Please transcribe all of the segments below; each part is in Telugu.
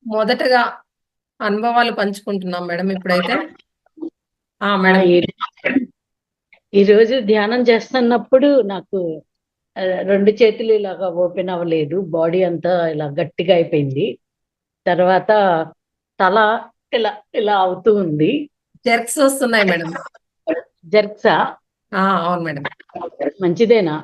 మొదటగా అనుభవాలు పంచుకుంటున్నాం మేడం ఇప్పుడైతే. ఆ, మేడం. ఈ రోజు ధ్యానం చేస్తున్నప్పుడు నాకు రెండు చేతులు ఇలాగా ఓపెన్ అవ్వలేదు, బాడీ అంతా ఇలా గట్టిగా అయిపోయింది. తర్వాత తల ఇలా ఇలా అవుతూ ఉంది. జెర్క్స్ వస్తున్నాయి మేడం. జర్క్సా? అవును మేడం. మంచిదేనా?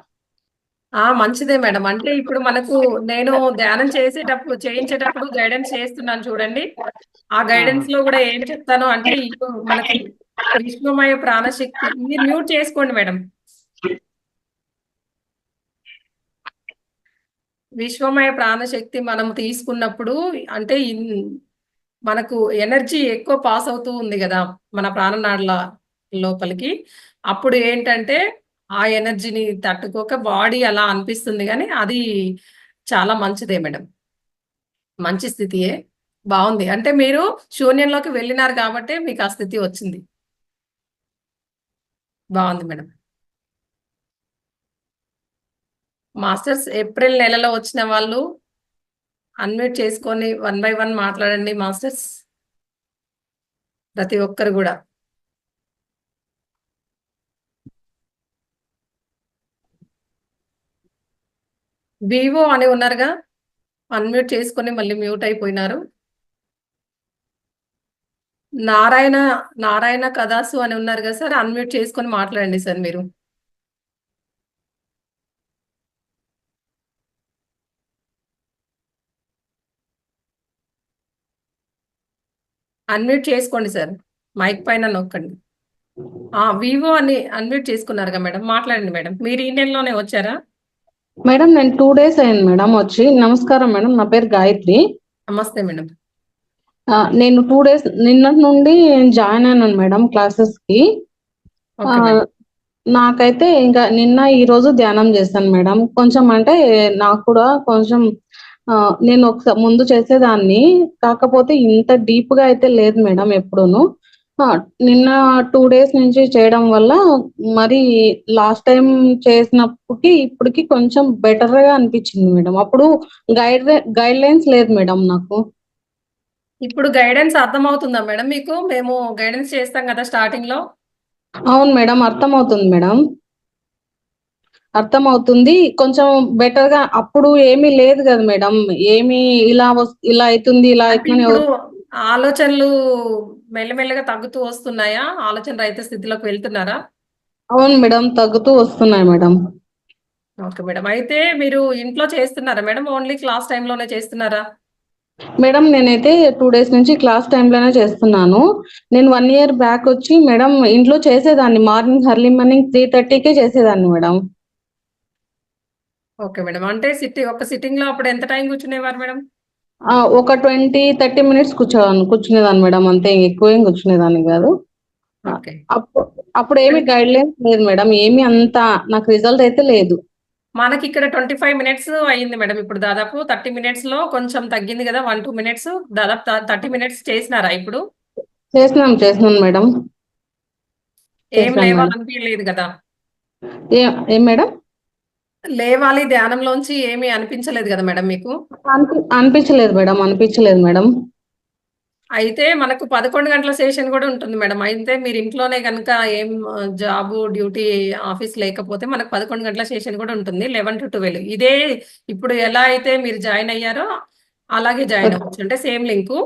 మంచిదే మేడం. అంటే ఇప్పుడు మనకు నేను ధ్యానం చేయించేటప్పుడు గైడెన్స్ చేస్తున్నాను చూడండి. ఆ ఆ, గైడెన్స్ లో కూడా ఏం చెప్తాను అంటే ఇప్పుడు మనకు విశ్వమయ ప్రాణశక్తి మీరు మ్యూట్ చేసుకోండి మేడం. విశ్వమయ ప్రాణశక్తి మనం తీసుకున్నప్పుడు అంటే మనకు ఎనర్జీ ఎక్కువ పాస్ అవుతూ ఉంది కదా మన ప్రాణనాళ లోపలికి. అప్పుడు ఏంటంటే ఆ ఎనర్జీని తట్టుకోక బాడీ అలా అనిపిస్తుంది కానీ అది చాలా మంచిదే మేడం. మంచి స్థితియే. బావుంది. అంటే మీరు శూన్యంలోకి వెళ్ళినారు కాబట్టే మీకు ఆ స్థితి వచ్చింది. బావుంది మేడం. మాస్టర్స్ ఏప్రిల్ నెలలో వచ్చిన వాళ్ళు అన్మ్యూట్ చేసుకొని 1 బై 1 మాట్లాడండి మాస్టర్స్. ప్రతి ఒక్కరు గూడా. వివో అని ఉన్నారుగా? అన్మ్యూట్ చేసుకొని మళ్ళీ మ్యూట్ అయిపోయినారు. నారాయణ, నారాయణ కదాసు అని ఉన్నారు కదా సార్! అన్మ్యూట్ చేసుకొని మాట్లాడండి సార్ మీరు. అన్మ్యూట్ చేసుకోండి సార్. మైక్ పైన నొక్కండి. వివో అని అన్మ్యూట్ చేసుకున్నారుగా మేడం. మాట్లాడండి మేడం. మీరు ఈ నెలలోనే వచ్చారా? మేడం నేను 2 డేస్ అయింది మేడం వచ్చి. నమస్కారం మేడం, నా పేరు గాయత్రి. నమస్తే మేడం. నేను 2 డేస్ నిన్నటి నుండి జాయిన్ అయినాను మేడం క్లాసెస్ కి. Okay madam. నాకైతే ఇంకా నిన్న ఈ రోజు ధ్యానం చేశాను మేడం. కొంచెం అంటే నాకు కూడా కొంచెం నేను ఒకసారి ముందు చేసేదాన్ని, కాకపోతే ఇంత డీప్ గా అయితే లేదు మేడం ఎప్పుడూను. నిన్న 2 డేస్ నుంచి చేయడం వల్ల మరి లాస్ట్ టైం చేసినప్పటికి ఇప్పటికి కొంచెం బెటర్ గా అనిపించింది మేడం. అప్పుడు గైడ్ లైన్స్ లేదు మేడం నాకు. ఇప్పుడు గైడెన్స్ అర్థమవుతుందా మేడం మీకు? మేము గైడెన్స్ చేస్తాం కదా స్టార్టింగ్ లో. అవును మేడం, అర్థమవుతుంది మేడం, అర్థమవుతుంది. కొంచెం బెటర్ గా అప్పుడు ఏమీ లేదు కదా మేడం. ఏమి ఇలా అవుతుంది ఇలా అంటే అవుతుందని ఇప్పుడు ఆలోచనలు మెల్లమెల్లగా తగ్గుతూ వస్తున్నాయా? ఆలోచన రహిత స్థితిలోకి వెళ్తున్నారా? అవును మేడం, తగ్గుతూ వస్తున్నాయి మేడం. Okay madam. అయితే మీరు ఇంట్లో చేస్తున్నారా మేడం? ఓన్లీ క్లాస్ టైంలోనే చేస్తున్నారా? మేడం నేనైతే 2 డేస్ నుంచి క్లాస్ టైంలోనే చేస్తున్నాను. నేను 1 ఇయర్ బ్యాక్ వచ్చి మేడం ఇంట్లో చేసేదాన్ని. ఎర్లీ మార్నింగ్ 3:30కే చేసేదాన్ని మేడం. Okay madam. అంటే ఒక సిట్టింగ్ లో అప్పుడు ఎంత టైం కూర్చునేవారు మేడం? ఒక 20-30 మినిట్స్ కూర్చునేదాన్ని మేడం, అంతే. ఎక్కువేం కూర్చునేదాన్ని కాదు. ఓకే. అప్పుడు అప్పుడు ఏమి గైడ్ లైన్స్ లేదు మేడం. ఏమి అంత నాకు రిజల్ట్ అయితే లేదు. మనకి ఇక్కడ 25 మినిట్స్ అయింది మేడం. ఇప్పుడు దాదాపు 30 మినిట్స్ లో కొంచెం తగ్గింది కదా! 1, 2 మినిట్స్ దాదాపు 30 మినిట్స్ చేసినారా ఇప్పుడు? చేసినాను మేడం. ఏం చేసినాను మేడం. లేవాలనిపియలేదు కదా! ఏం మేడం? లేవాలి ధ్యానంలోంచి ఏమీ అనిపించలేదు కదా మేడం మీకు? అనిపించలేదు మేడం, అనిపించలేదు మేడం. అయితే మనకు 11 గంటల సెషన్ కూడా ఉంటుంది మేడం. అయితే మీరు ఇంట్లోనే గనుక ఏం జాబు, డ్యూటీ, ఆఫీస్ లేకపోతే మనకు 11 గంటల సెషన్ కూడా ఉంటుంది. 11-12 ఇదే ఇప్పుడు ఎలా అయితే మీరు జాయిన్ అయ్యారో అలాగే జాయిన్ అవ్వచ్చు. అంటే సేమ్ లింకు.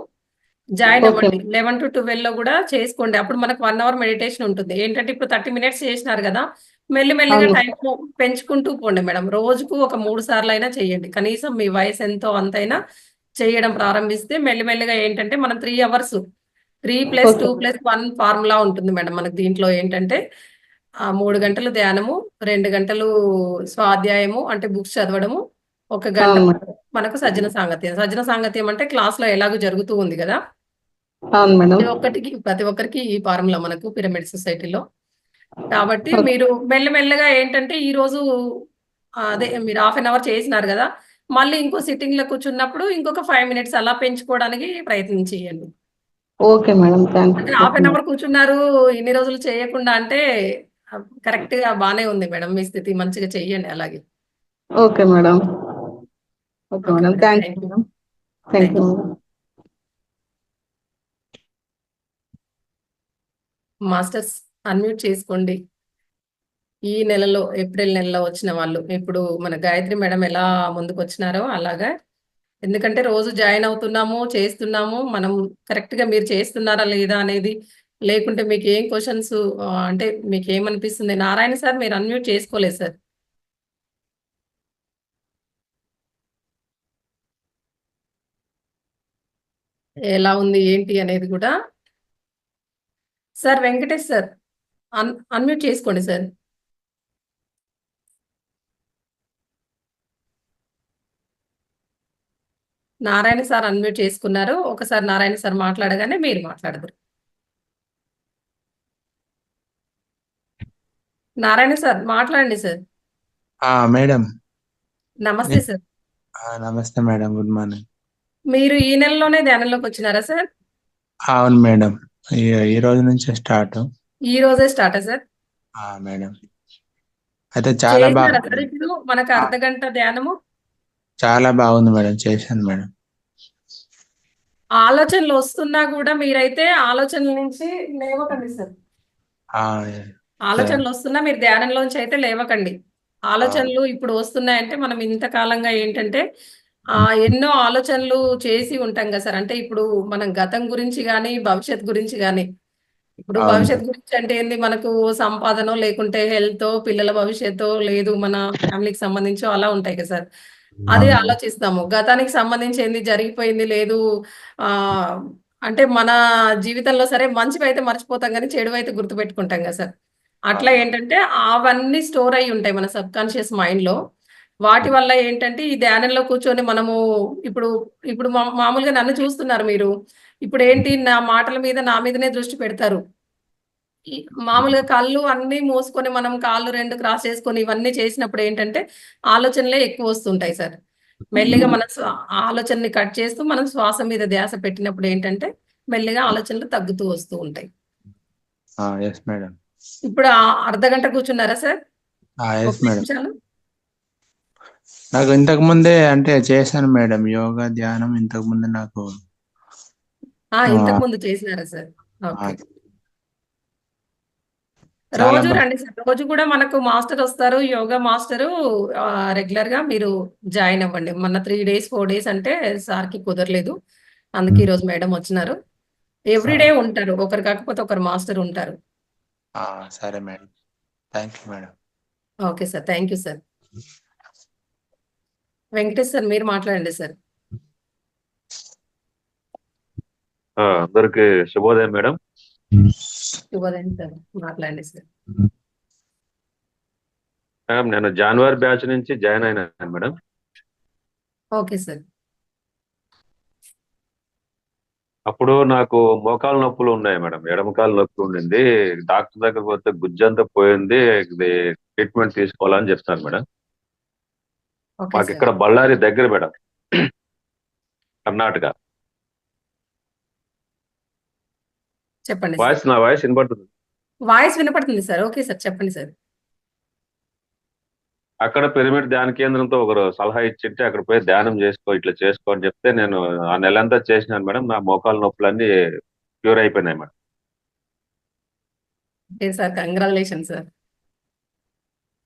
Join okay. అవ్వండి. 11-12లో కూడా చేసుకోండి. అప్పుడు మనకు 1 అవర్ మెడిటేషన్ ఉంటుంది. ఏంటంటే ఇప్పుడు 30 మినిట్స్ చేసినారు కదా! మెల్లిమెల్లిగా అవును. టైము పెంచుకుంటూ పోండి మేడం. రోజుకు ఒక 3 సార్లయినా చేయండి. కనీసం మీ వయసు ఎంతో అంతైనా చేయడం ప్రారంభిస్తే మెల్లిమెల్లిగా ఏంటంటే మనం 3 అవర్స్ 3+2 ఓకే. + 1 ఫార్ములా ఉంటుంది మేడం. మనకు దీంట్లో ఏంటంటే 3 గంటలు ధ్యానము, 2 గంటలు స్వాధ్యాయము అంటే బుక్స్ చదవడము, 1 గంట అవును మేడం. మనకు సజ్జన సాంగత్యం. సజ్జన సాంగత్యం అంటే క్లాస్‌లో ఎలాగో జరుగుతూ ఉంది గదా! అవును మేడం. ప్రతి ఒక్కరికి ఈ ఫార్ములా మనకు పిరమిడ్ సొసైటీలో. కాబట్టి మీరు మెల్లమెల్లగా ఏంటంటే ఈరోజు అదే మీరు హాఫ్ అన్ అవర్ చేసినారు గదా! మళ్ళీ ఇంకో సిట్టింగ్‌లో కూర్చున్నప్పుడు ఇంకొక 5 మినిట్స్ అలా పెంచుకోవడానికి ప్రయత్నం చేయండి. Okay madam. థాంక్స్. అంటే హాఫ్ ఓకే అన్ మేడం. అవర్ కూర్చున్నారు ఇన్ని రోజులు చేయకుండా అంటే కరెక్ట్‌గా బానే ఉంది మేడం మీ స్థితి. మంచిగా చెయ్యండి అలాగే. Okay madam. Okay okay madam. Madam. Thanks thank you. Madam. Thank thank you you. Madam. Masters unmute చేసుకోండి. ఈ నెలలో ఏప్రిల్ నెలలో వచ్చిన వాళ్ళు ఇప్పుడు మన గాయత్రి మేడం ఎలా ముందుకు వచ్చినారో అలాగా, ఎందుకంటే రోజు జాయిన్ అవుతున్నాము, చేస్తున్నాము. మనం కరెక్ట్‌గా మీరు చేస్తున్నారా లేదా అనేది, లేకుంటే మీకు ఏం క్వెషన్స్ అంటే మీకేమనిపిస్తుంది? నారాయణ సార్ మీరు అన్మ్యూట్ చేసుకోలేదు సార్. ఎలా ఉంది ఏంటి అనేది కూడా. సార్ వెంకటేష్ సార్ అన్మ్యూట్ చేసుకోండి సార్. నారాయణ సార్ అన్మ్యూట్ చేసుకున్నారు. ఒకసారి నారాయణ సార్ మాట్లాడగానే మీరు మాట్లాడదురు. నారాయణ సార్ మాట్లాడండి సార్. మేడం నమస్తే సార్. నమస్తే మేడం, గుడ్ మార్నింగ్. మీరు ఈ నెలలోనే ధ్యానంలోకి వచ్చినారా సార్? అవును మేడం, ఈ రోజు నుంచే స్టార్ట్. ఈ రోజే స్టార్టా సార్? మేడం అయితే చాలా చేసినారా సార్ బాగుంది. ఇప్పుడు మనకు అర్ధగంట ధ్యానము? చాలా బాగుంది మేడం, చేశాను మేడం. ఆలోచనలు వస్తున్నా కూడా మీరైతే ఆలోచనల నుంచి లేవకండి సార్. ఆ, ఆలోచనలు వస్తున్నా మీరు ధ్యానంలోంచి అయితే లేవకండి. ఆలోచనలు ఇప్పుడు వస్తున్నాయంటే మనం ఇంతకాలంగా ఏంటంటే ఎన్నో ఆలోచనలు చేసి ఉంటాం కదా సార్. అంటే ఇప్పుడు మనం గతం గురించి కానీ భవిష్యత్ గురించి కానీ, ఇప్పుడు అవును. భవిష్యత్ గురించి అంటే ఏంది, మనకు సంపాదనో లేకుంటే హెల్త్, పిల్లల భవిష్యత్తు లేదు, మన ఫ్యామిలీకి సంబంధించో అలా ఉంటాయి కదా సార్. అదే అవును. ఆలోచిస్తాము. గతానికి సంబంధించి ఏంది జరిగిపోయింది లేదు. ఆ అంటే మన జీవితంలో సరే మంచివైతే మర్చిపోతాం కానీ చెడువైతే గుర్తుపెట్టుకుంటాం కదా సార్. అట్లా అవును. ఏంటంటే అవన్నీ స్టోర్ అయ్యి ఉంటాయి మన సబ్కాన్షియస్ మైండ్‌లో. వాటి వల్ల ఏంటంటే ఈ ధ్యానంలో కూర్చొని మనము ఇప్పుడు ఇప్పుడు మామూలుగా నన్ను చూస్తున్నారు మీరు. ఇప్పుడేంటి నా మాటల మీద నా మీదనే దృష్టి పెడతారు. ఈ మామూలుగా కళ్ళు అన్నీ మూసుకొని మనం కాళ్ళు 2 క్రాస్ చేసుకొని ఇవన్నీ చేసినప్పుడు ఏంటంటే ఆలోచనలే ఎక్కువ వస్తుంటాయి సార్. మెల్లిగా మన ఆలోచనని కట్ చేస్తూ మనం శ్వాస మీద ధ్యాస పెట్టినప్పుడు ఏంటంటే మెల్లిగా ఆలోచనలు తగ్గుతూ వస్తూ ఉంటాయి. Yes madam. ఇప్పుడు అర్ధగంట కూర్చున్నారా సార్? Yes 30 madam. నిమిషాలు? నాకు ఇంతకు ముందే అంటే చేశాను మేడం, యోగా ధ్యానం ఇంతకు ముందు నాకు. ఇంతకు ముందు చేసినారా సార్? ఓకే. చాలా రోజు రండి సార్. రోజు కూడా మనకు మాస్టర్ వస్తారు. యోగా మాస్టరు రెగ్యులర్‌గా మీరు జాయిన్ అవ్వండి. మొన్న 3 డేస్, 4 డేస్ అంటే సార్‌కి కుదరలేదు. అందుకే ఈరోజు మేడం వచ్చినారు. ఎవ్రీ డే ఉంటారు. ఒకరు కాకపోతే ఒకరు మాస్టర్ ఉంటారు. సరే madam, thank you madam. Okay sir. Thank you sir. Venkatesh sir మీరు మాట్లాడండి సార్. అందరికి శుభోదయం మేడం. శుభోదయం సార్. మాట్లాడండి సార్. మేడం నేను జనవరి బ్యాచ్ నుంచి జాయిన్ అయినాను మేడం. Okay sir. అప్పుడు నాకు మోకాలు నొప్పులు ఉన్నాయి మేడం, ఎడమకాలు నొప్పి ఉండింది. డాక్టర్ దగ్గర పోతే గుజ్జంతా పోయింది, ఇది ట్రీట్మెంట్ తీసుకోవాలని చెప్తాను మేడం. ఓకే మాకు సార్. ఇక్కడ బళ్ళారి దగ్గర మేడం, కర్ణాటక. చెప్పండి సార్. నా వాయిస్ వినపడుతుంది? వాయిస్ వినపడుతుంది సార్. Okay sir. చెప్పండి సార్. అక్కడ పిరమిడ్ ధ్యాన కేంద్రంతో ఒకరు సలహా ఇచ్చింటే అక్కడ పోయి ధ్యానం చేసుకో, ఇట్లా చేసుకో అని చెప్తే నేను ఆ నెలంతా చేసినాను మేడం. నా మోకాలు నొప్పులన్నీ క్యూర్ అయిపోయినాయి madam. Okay sir. Congratulation sir.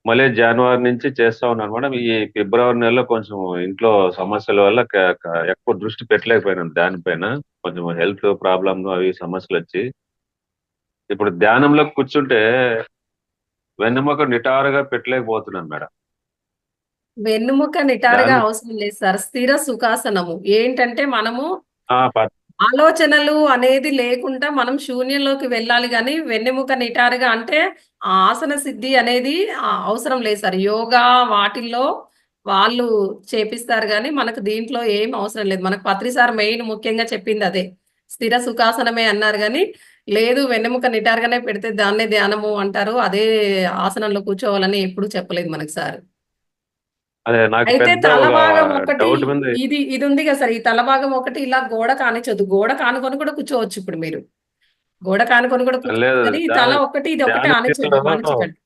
మళ్ళీ జనవరి నుంచి చేస్తా ఉన్నాను మేడం. ఈ ఫిబ్రవరి నెలలో కొంచెం ఇంట్లో సమస్యల వల్ల ఎక్కువ దృష్టి పెట్టలేకపోయినాను దానిపైన. కొంచెం హెల్త్ ప్రాబ్లమ్ అవి సమస్యలు వచ్చి ఇప్పుడు ధ్యానంలో కూర్చుంటే వెన్నెముక నిటారుగా పెట్టలేకపోతున్నాను మేడం. వెన్నుముక నిటారుగా ధ్యానం అవసరం లేదు సార్. స్థిర సుఖాసనము. ఏంటంటే మనము ఆ, ప- ఆలోచనలు అనేది లేకుండా మనం శూన్యంలోకి వెళ్ళాలి గానీ, వెన్నెముక నిటారుగా అంటే ఆ ఆసన సిద్ధి అనేది అవసరం లేదు సార్. యోగా వాటిల్లో వాళ్ళు చేపిస్తారు గానీ, మనకు దీంట్లో ఏం అవసరం లేదు. మనకు పత్రి సార్ మెయిన్ ముఖ్యంగా చెప్పింది అదే. స్థిర సుఖాసనమే అన్నారు గానీ, లేదు వెన్నెముక నిటారుగానే పెడితే దాన్నే ధ్యానము అంటారు. అదే ఆసనంలో కూర్చోవాలని ఎప్పుడూ చెప్పలేదు మనకు సార్. అదే నాకు అయితే పెద్ద తల ఒక భాగం ఒకటి డౌట్ మీద. ఇది ఉంది కదా సార్. ఈ తల భాగం ఒకటి ఇలా గోడ కానిచ్చొద్దు. గోడ కానుకొని కూడా కూర్చోవచ్చు ఇప్పుడు మీరు. గోడ కానుకొని కూడా కూర్చోవచ్చు లేదు, కానీ ఈ తల ఒకటి ఇది ఒకటి ధ్యానం ఆనిచ్చొద్దు. ఆనించకండి.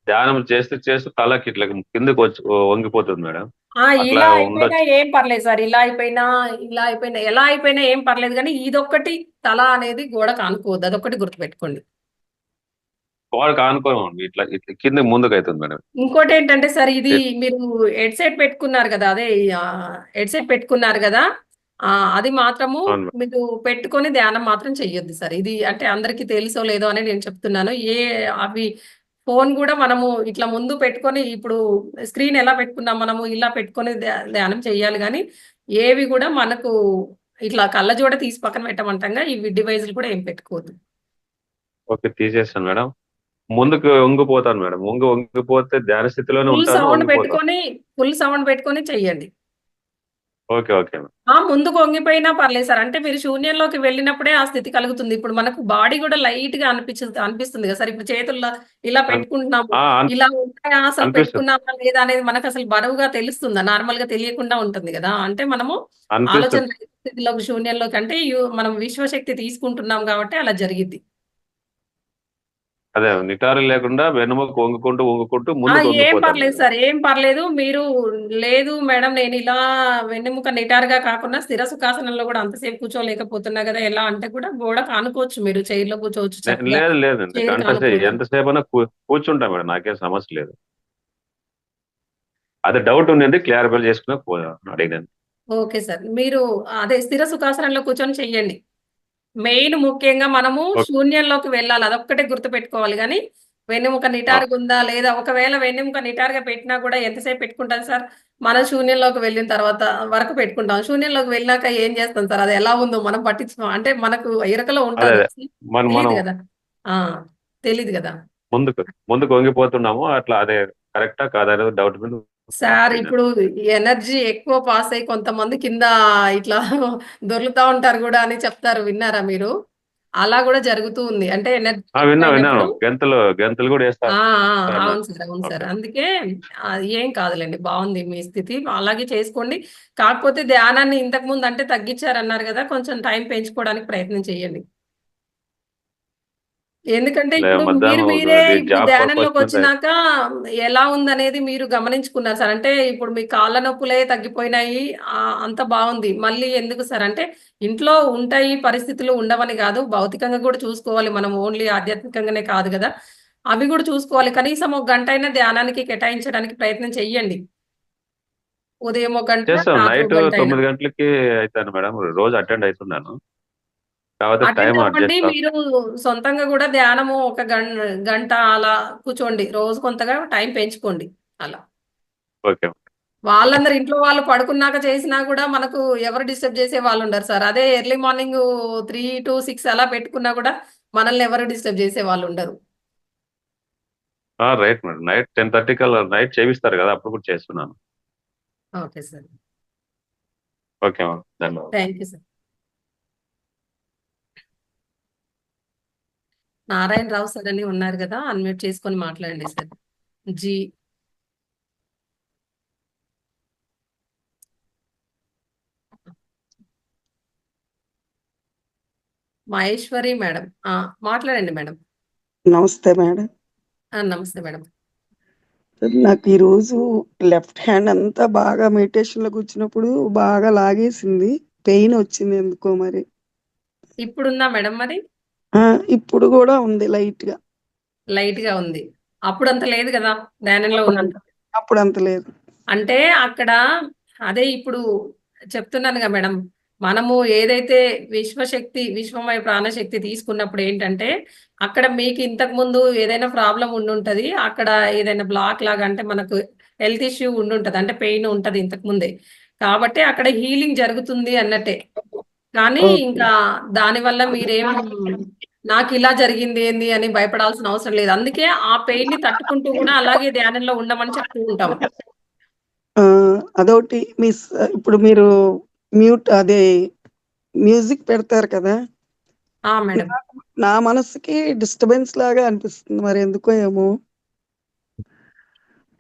ధ్యానం చేస్తూ చేస్తూ తలకి ఇట్లా కిందకి వచ్చి వంగిపోతుంది మేడం. అట్లా ఇలా అయిపోయినా ఉండొచ్చు. ఏం పర్లేదు సార్. ఇలా అయిపోయినా, ఎలా అయిపోయినా ఏం పర్లేదు గానీ, ఇదొక్కటి తల అనేది గోడకు ఆనుకోవద్దు. అదొక్కటి గుర్తుపెట్టుకోండి. గోడకు ఆనుకోని ఇట్లా ఇట్లా కిందకి ముందుకైతుంది మేడం. ఇంకోటేంటంటే సార్ ఇది మీరు హెడ్‌సెట్ పెట్టుకున్నారు గదా! అదే హెడ్‌సెట్ పెట్టుకున్నారు గదా! అది మాత్రము అవును మేడం. మీరు పెట్టుకొని ధ్యానం మాత్రం చెయ్యొద్దు సార్. ఇది అంటే అందరికి తెలుసో లేదో అని నేను చెప్తున్నాను. అవి ఫోను గూడా మనము ఇట్లా ముందు పెట్టుకొని ఇప్పుడు స్క్రీన్ ఎలా పెట్టుకున్నాం మనము ఇలా పెట్టుకొని ధ్యానం చెయ్యాలి గానీ, ఏవి గూడా మనకు ఇట్లా కళ్ళజోడ తీసి పక్కన పెట్టమంటాంగా ఇవి డివైస్‌లు కూడా ఏం పెట్టుకోవద్దు. ఓకే. తీసేసాను మేడం. ముందుకు వంగిపోతాను మేడం. వంగిపోతే ధ్యాన స్థితిలోనే ఫుల్ ఉంటాను. సౌండ్ వంగిపోతాను. పెట్టుకొని, ఫుల్ సౌండ్ పెట్టుకొని చెయ్యండి. ఓకే. Okay madam. ముందుకు వంగిపోయినా పర్లేదు సార్. అంటే మీరు శూన్యంలోకి వెళ్ళినప్పుడే ఆ స్థితి కలుగుతుంది. ఇప్పుడు మనకు బాడీ గూడా లైట్‌గా అనిపిస్తుంది గదా సార్. ఇప్పుడు చేతుల్లో ఇలా అన్ పెట్టుకుంటున్నాము. ఆ! ఇలా ఉంటాయా అసలు అనిపిస్తుంది. పెట్టుకున్నామా లేదా అనేది మనకసలు బరువుగా తెలుస్తుందా? నార్మల్‌గా తెలియకుండా ఉంటుంది గదా! అంటే మనము ఆలోచన అనిపిస్తుంది. రహిత స్థితిలోకి శూన్యంలోకి అంటే మనం విశ్వశక్తి తీసుకుంటున్నాం గాబట్టి అలా జరిగిద్ది. అదే నిటారు లేకుండా వెన్నెముక వంగుకుంటూ ముందుకు ఏం వంగిపోతాను పర్లేదు మేడం. సార్. ఏం పర్లేదు. మీరు లేదు మేడం నేనిలా వెన్నెముక నిటారుగా కాకుండా స్థిర సుఖాసనంలో గూడా అంతసేపు కూర్చోలేకపోతున్నా గదా! ఎలా అంటే కూడా గోడకు ఆనుకోవచ్చు మీరు. చైర్‌లో కూర్చోవచ్చు చక్కగా. లేదండి. చైర్‌కి ఆనుకోవచ్చు. ఎంతసేపైనా కూర్చుంటా మేడం. నాకేం సమస్య లేదు. అదే డౌట్ ఉండింది. క్లారిఫై చేసుకున్నా అడిగాను. Okay sir. మీరు అదే స్థిర సుఖాసనంలో కూర్చొని చెయ్యండి. మెయిన్ ముఖ్యంగా మనము ఓకే. శూన్యంలోకి వెళ్ళాలి. అదొక్కటే గుర్తుపెట్టుకోవాలి గానీ, వెన్నెముక ఆ! నిటారుగుందా? లేదా? ఒకవేళ వెన్నెముక నిటారుగా పెట్టినా కూడా ఎంతసేపు పెట్టుకుంటాం సార్? మనం శూన్యంలోకి వెళ్ళిన తర్వాత వరకు పెట్టుకుంటాం. శూన్యంలోకి వెళ్ళినాక ఏం చేస్తాం సార్? అది ఎలా ఉందో మనం పట్టించుకోం. అంటే మనకు ఎరుకలో అదే. ఉంటదా? అదే. మనం తెలీదు గదా! ఆ! తెలీదు గదా! ముందుకు ముందుకు వంగిపోతున్నాము. అట్లా అదే కరెక్టా? కాదా? అనేది డౌట్ మీద సార్ అడిగాను. ఇప్పుడు ఎనర్జీ ఎక్కువ పాస్ అయ్యి కొంతమంది కింద ఇట్లా దొర్లుతా ఉంటారు గూడా అని చెప్తారు. విన్నారా మీరు? అలా గూడా జరుగుతూ ఉంది. అంటే ఎనర్జీ విన్నాను. ఎక్కువైనప్పుడు గెంతులు గూడా ఆ! ఏస్తారన్నారు. అవును సార్. అవును సార్. ఓకే. అందుకే ఏం కాదులెండి. బావుంది మీ స్థితి. అలాగే చేసుకోండి. కాకపోతే ధ్యానాన్ని ఇంతకుముందు అంటే తగ్గిచ్చారన్నారు గదా! కొంచెం టైం పెంచుకోవడానికి ప్రయత్నం చేయండి. ఎందుకంటే ఇప్పుడు మధ్యాహ్నం ఇప్పుడు జాబ్ పర్పస్ మీద ధ్యానంలోకొచ్చినాక ఎలా ఉందనేది మీరు గమనించుకున్నారు సార్. అంటే ఇప్పుడు మీ కాళ్ళ నొప్పులే తగ్గిపోయినాయి. అంతా బావుంది. మళ్ళీ ఎందుకు సార్ అంటే ఇంట్లో ఉంటాయి పరిస్థితులు ఉండవని గాదు. భౌతికంగా గూడా చూసుకోవాలి. మనం ఓన్లీ ఆధ్యాత్మికంగానే కాదు గదా! అవి గూడా చూసుకోవాలి. కనీసం ఒక గంటైనా ధ్యానానికి కేటాయించడానికి ప్రయత్నం చెయ్యండి. ఉదయం ఒక గంట, చేస్తాం. రాత్రి నైట్ ఒక గంటైనా. 9 గంటలకి అయితాను మేడం. రోజు అటెండ్ అయితున్నాను. కాకపోతే అటెండ్ టైం అవ్వండి. అడ్జస్ట్ మీరు సొంతంగా గూడా ధ్యానము ఒక గంట అలా కూర్చోండి. రోజు కొంతగా టైం పెంచుకోండి అలా. ఓకే. వాళ్ళందరూ ఇంట్లో వాళ్ళు పడుకున్నాక చేసినా గూడా మనకు ఎవరు డిస్టర్బ్ చేసే వాళ్ళుండరు సార్. అదే ఎర్లీ మార్నింగ్ 3-6 అలా పెట్టుకున్నా గూడా మనల్ని ఎవరు డిస్టర్బ్ చేసే వాళ్ళుండరు. Right madam. నైట్ 10:30 కల్లా నైట్ చేపిస్తారు గదా! అప్పుడు కూడా చేస్తున్నాను. Okay sir. Okay madam. ధన్యవాదాలు. Thank you sir. Narayanarao sir అని ఉన్నారు గదా! అన్‌మ్యూట్ చేసుకొని మాట్లాడండి సార్. G Maheshwari madam. మాట్లాడండి మేడం. నమస్తే మేడం. నమస్తే మేడం. నాకు ఈరోజు లెఫ్ట్ హ్యాండ్ అంతా బాగా మెడిటేషన్‌లో కూర్చున్నప్పుడు బాగా లాగేసింది. పెయిన్ వచ్చింది ఎందుకో మరి. ఇప్పుడుందా మేడం మరి? ఆ! ఇప్పుడు గూడా ఉంది లైట్‌గా. లైట్‌గా ఉంది. అప్పుడంత లేదు గదా! ధ్యానంలో అప్పుడంత ఉన్నంత. అప్పుడంత లేదు. అంటే అక్కడ అదే ఇప్పుడు చెప్తున్నానుగా మేడం. మనము ఏదైతే విశ్వశక్తి, విశ్వమయ ప్రాణశక్తి తీసుకున్నప్పుడు ఏంటంటే, అక్కడ మీకు ఇంతకుముందు ఏదైనా ప్రాబ్లమ్ ఉండుంటది. అక్కడ ఏదైనా బ్లాక్ లాగా అంటే మనకు హెల్త్ ఇష్యూ ఉండుంటది. అంటే పెయిన్ ఉంటది ఇంతకు ముందే. కాబట్టి అక్కడ హీలింగ్ జరుగుతుంది అన్నట్టే. కానీ ఓకే. ఇంకా దానివల్ల మీరేం నాకిలా జరిగింది ఏంది అని భయపడాల్సిన అవసరం లేదు. అందుకే ఆ పెయిన్‌ని తట్టుకుంటూ గూడా అలాగే ధ్యానంలో ఉండమని చెప్తూ ఉంటాం. అదోటి ఇప్పుడు మీరు అదే మ్యూజిక్ పెడతారు కదా! మేడం. నాకు నా మనసుకి డిస్టర్బెన్స్ లాగా అనిపిస్తుంది. మరెందుకో ఏమో!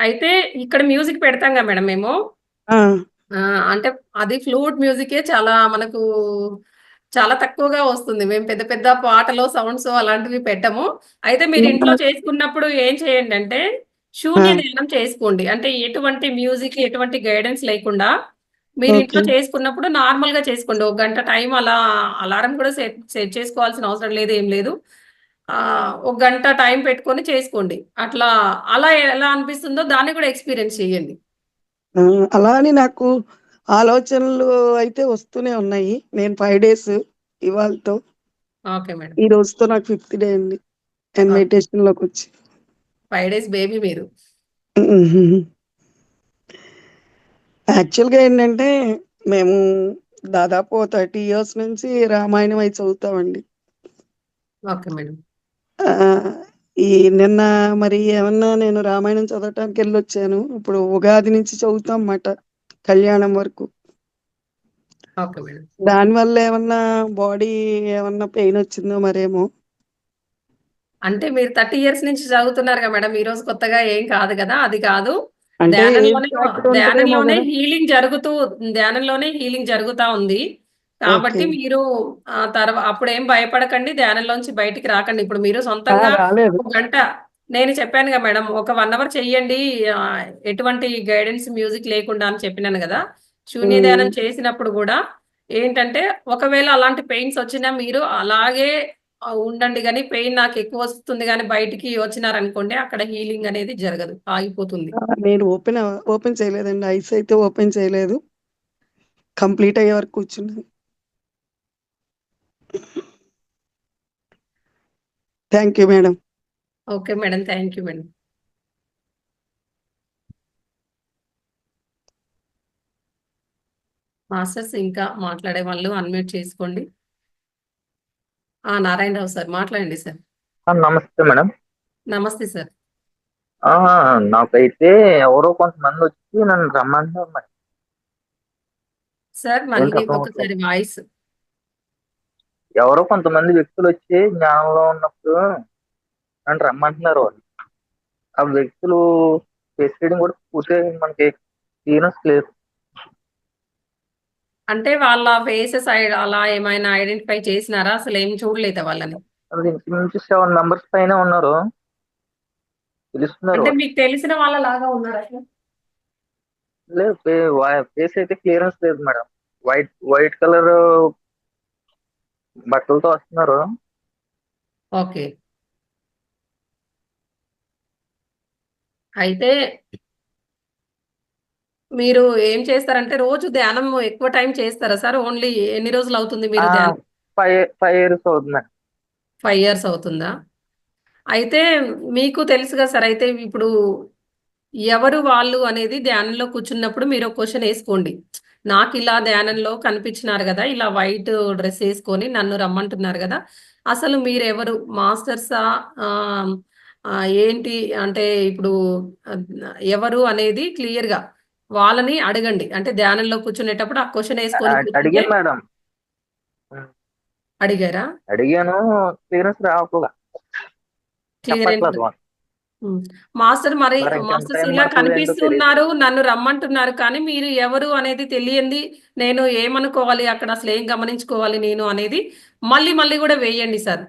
అయితే ఇక్కడ మ్యూజిక్ పెడతాంగా మేడం మేము. ఆ! అంటే అది ఫ్లూట్ మ్యూజికే చాలా మనకు చాలా తక్కువగా వస్తుంది. మేము పెద్ద పెద్ద పాటలో సౌండ్స్ అలాంటివి పెట్టము. అయితే మీరు ఇంట్లో చేసుకున్నప్పుడు ఏం చేయండంటే, శూన్య ధ్యానం చేసుకోండి. అంటే ఎటువంటి మ్యూజిక్, ఎటువంటి గైడెన్స్ లేకుండా మీరు ఇంట్లో ఓకే. చేసుకున్నప్పుడు నార్మల్‌గా చేసుకోండి. ఒక గంట టైం అలా అలారం కూడా సెట్ చేసుకోవాల్సిన అవసరం లేదు. ఏం లేదు. ఒక గంట టైం పెట్టుకొని చేసుకోండి. అలా ఎలా అనిపిస్తుందో దాన్ని కూడా ఎక్స్‌పీరియన్స్ చేయండి. అలా అని నాకు ఆలోచనలు అయితే వస్తూనే ఉన్నాయి. నేను 5 డేస్ ఇవాళతో. Okay madam. ఈ రోజుతో నాకు 5థ్ డే అండి. నేను ఓకే. మెడిటేషన్‌లోకొచ్చి. 5 డేస్ బేబీ మీరు. యాక్చువల్‌గా ఏంటంటే, మేము దాదాపు 30 ఇయర్స్ నుంచి రామాయణం అయి చదువుతామండి. Okay madam. ఆహ్, ఈ నిన్న మరి ఏమన్నా నేను రామాయణం చదవటానికెళ్ళొచ్చాను. ఇప్పుడు ఉగాది నుంచి చదువుతాం మాట. కళ్యాణం వరకు. Okay madam. దానివల్ల ఏమన్నా బాడీ ఏమన్నా పెయినొచ్చిందో మరేమో! అంటే మీరు 30 ఇయర్స్ నుంచి చదువుతున్నారుగా మేడం. ఈరోజు కొత్తగా ఏం కాదు గదా! అది కాదు. అంటే ఏజ్ ధ్యానంలోనే ఫ్యాక్టర్ ఉంటదేమో ధ్యానంలోనే గదా! ధ్యానంలోనే హీలింగ్ జరుగుతా ఉంది. కాబట్టి ఓకే. మీరు అప్పుడేం భయపడకండి. ధ్యానంలోంచి బయటికి రాకండి. ఇప్పుడు మీరు సొంతంగా రాలేదు. ఒక గంట నేను చెప్పానుగా మేడం. ఒక 1 అవర్ చెయ్యండి. ఎటువంటి గైడెన్స్ మ్యూజిక్ లేకుండా అని చెప్పినాను గదా! శూన్య హ్మ్. ధ్యానం చేసినప్పుడు గూడా ఏంటంటే, ఒకవేళ అలాంటి పెయిన్స్ వచ్చినా మీరు అలాగే ఉండండి గానీ, పెయిన్ నాకెక్కువొస్తుంది గానీ బయటికి వచ్చినారనుకోండి, అక్కడ హీలింగ్ అనేది జరగదు. ఆగిపోతుంది. నేను ఓపెన్ చేయలేదండి. ఐస్ అయితే ఓపెన్ చేయలేదు. కంప్లీట్ అయ్యే వరకు కూర్చున్నాను. Thank you madam. Okay madam. Thank you madam. Masters ఇంకా మాట్లాడే వాళ్ళు అన్‌మ్యూట్ చేసుకోండి. నారాయణరావు సార్ మాట్లాడండి సార్. నమస్తే మేడం. నమస్తే సార్. నాకైతే ఎవరో కొంతమందొచ్చి నన్ను రమ్మంటున్నారు మేడం. సార్ ఏంటి మళ్ళీ అర్థం అవ్వట్లేదు. ఒకసారి వాయిస్ ఎవరో కొంతమంది వ్యక్తులొచ్చి జ్ఞానంలో ఉన్నప్పుడు నన్ను రమ్మంటున్నారు వాళ్ళు. ఆ వ్యక్తులు ఫేస్ రీడింగ్ కూడా పూర్తిగా మనకి క్లియరెన్స్ లేదు. అంటే వాళ్ళ ఫేసెస్ అలా ఏమైనా ఐడెంటిఫై చేసినారా? అసలేం చూడలేదా వాళ్ళని? అది ఇంచుమించు 7 మెంబర్స్ పైనే ఉన్నారు. పిలుస్తున్నారు అంటే వాళ్ళు. మీకు తెలిసిన వాళ్ళలాగా ఉన్నారా సార్? లేదు ఫేస్ అయితే క్లియరెన్స్ లేదు మేడం. వైట్ కలర్ బట్టలతో వస్తున్నారు. ఓకే. అయితే మీరు ఏం చేస్తారంటే రోజు ధ్యానం ఎక్కువ టైం చేస్తారా సార్? ఓన్లీ ఎన్ని రోజులవుతుంది మీరు ధ్యానం? 5 ఇయర్స్ అవుతుంది మేడం. 5 ఇయర్స్ అవుతుందా? అయితే మీకు తెలుసుగా సార్. అయితే ఇప్పుడు ఎవరు వాళ్ళు అనేది ధ్యానంలో కూర్చున్నప్పుడు మీరు ఒక క్వెషన్ ఏసుకోండి. నాకిలా ధ్యానంలో కనిపించినారు గదా! ఇలా వైట్ డ్రెస్ ఏసుకొని నన్ను రమ్మంటున్నారు గదా! అసలు మీరెవరు? మాస్టర్సా? ఆహ్, ఏంటి అంటే ఇప్పుడు ఆహ్, ఎవరు అనేది క్లియర్‌గా వాళ్ళని అడగండి. అంటే ధ్యానంలో కూర్చునేటప్పుడు ఆ క్వెషన్ ఏసుకొని కూర్చుంటే అడిగాను మేడం. హ్మ్. అడిగారా? అడిగాను. క్లియరెన్స్ రావట్లా. క్లియరెన్స్ చెప్పట్లేదు వాళ్ళు. హ్మ్. మరి ఇంకెంత మాస్టర్స్ టైం ఇలా పడుతదో ఏంటో కనిపిస్తూ తెలీదు. ఉన్నారు. నన్ను రమ్మంటున్నారు. కానీ మీరు ఎవరు అనేది తెలియంది. నేను ఏమనుకోవాలి అక్కడ అసలేం గమనించుకోవాలి నేను అనేది మళ్ళీ మళ్ళీ గూడా వేయండి సార్.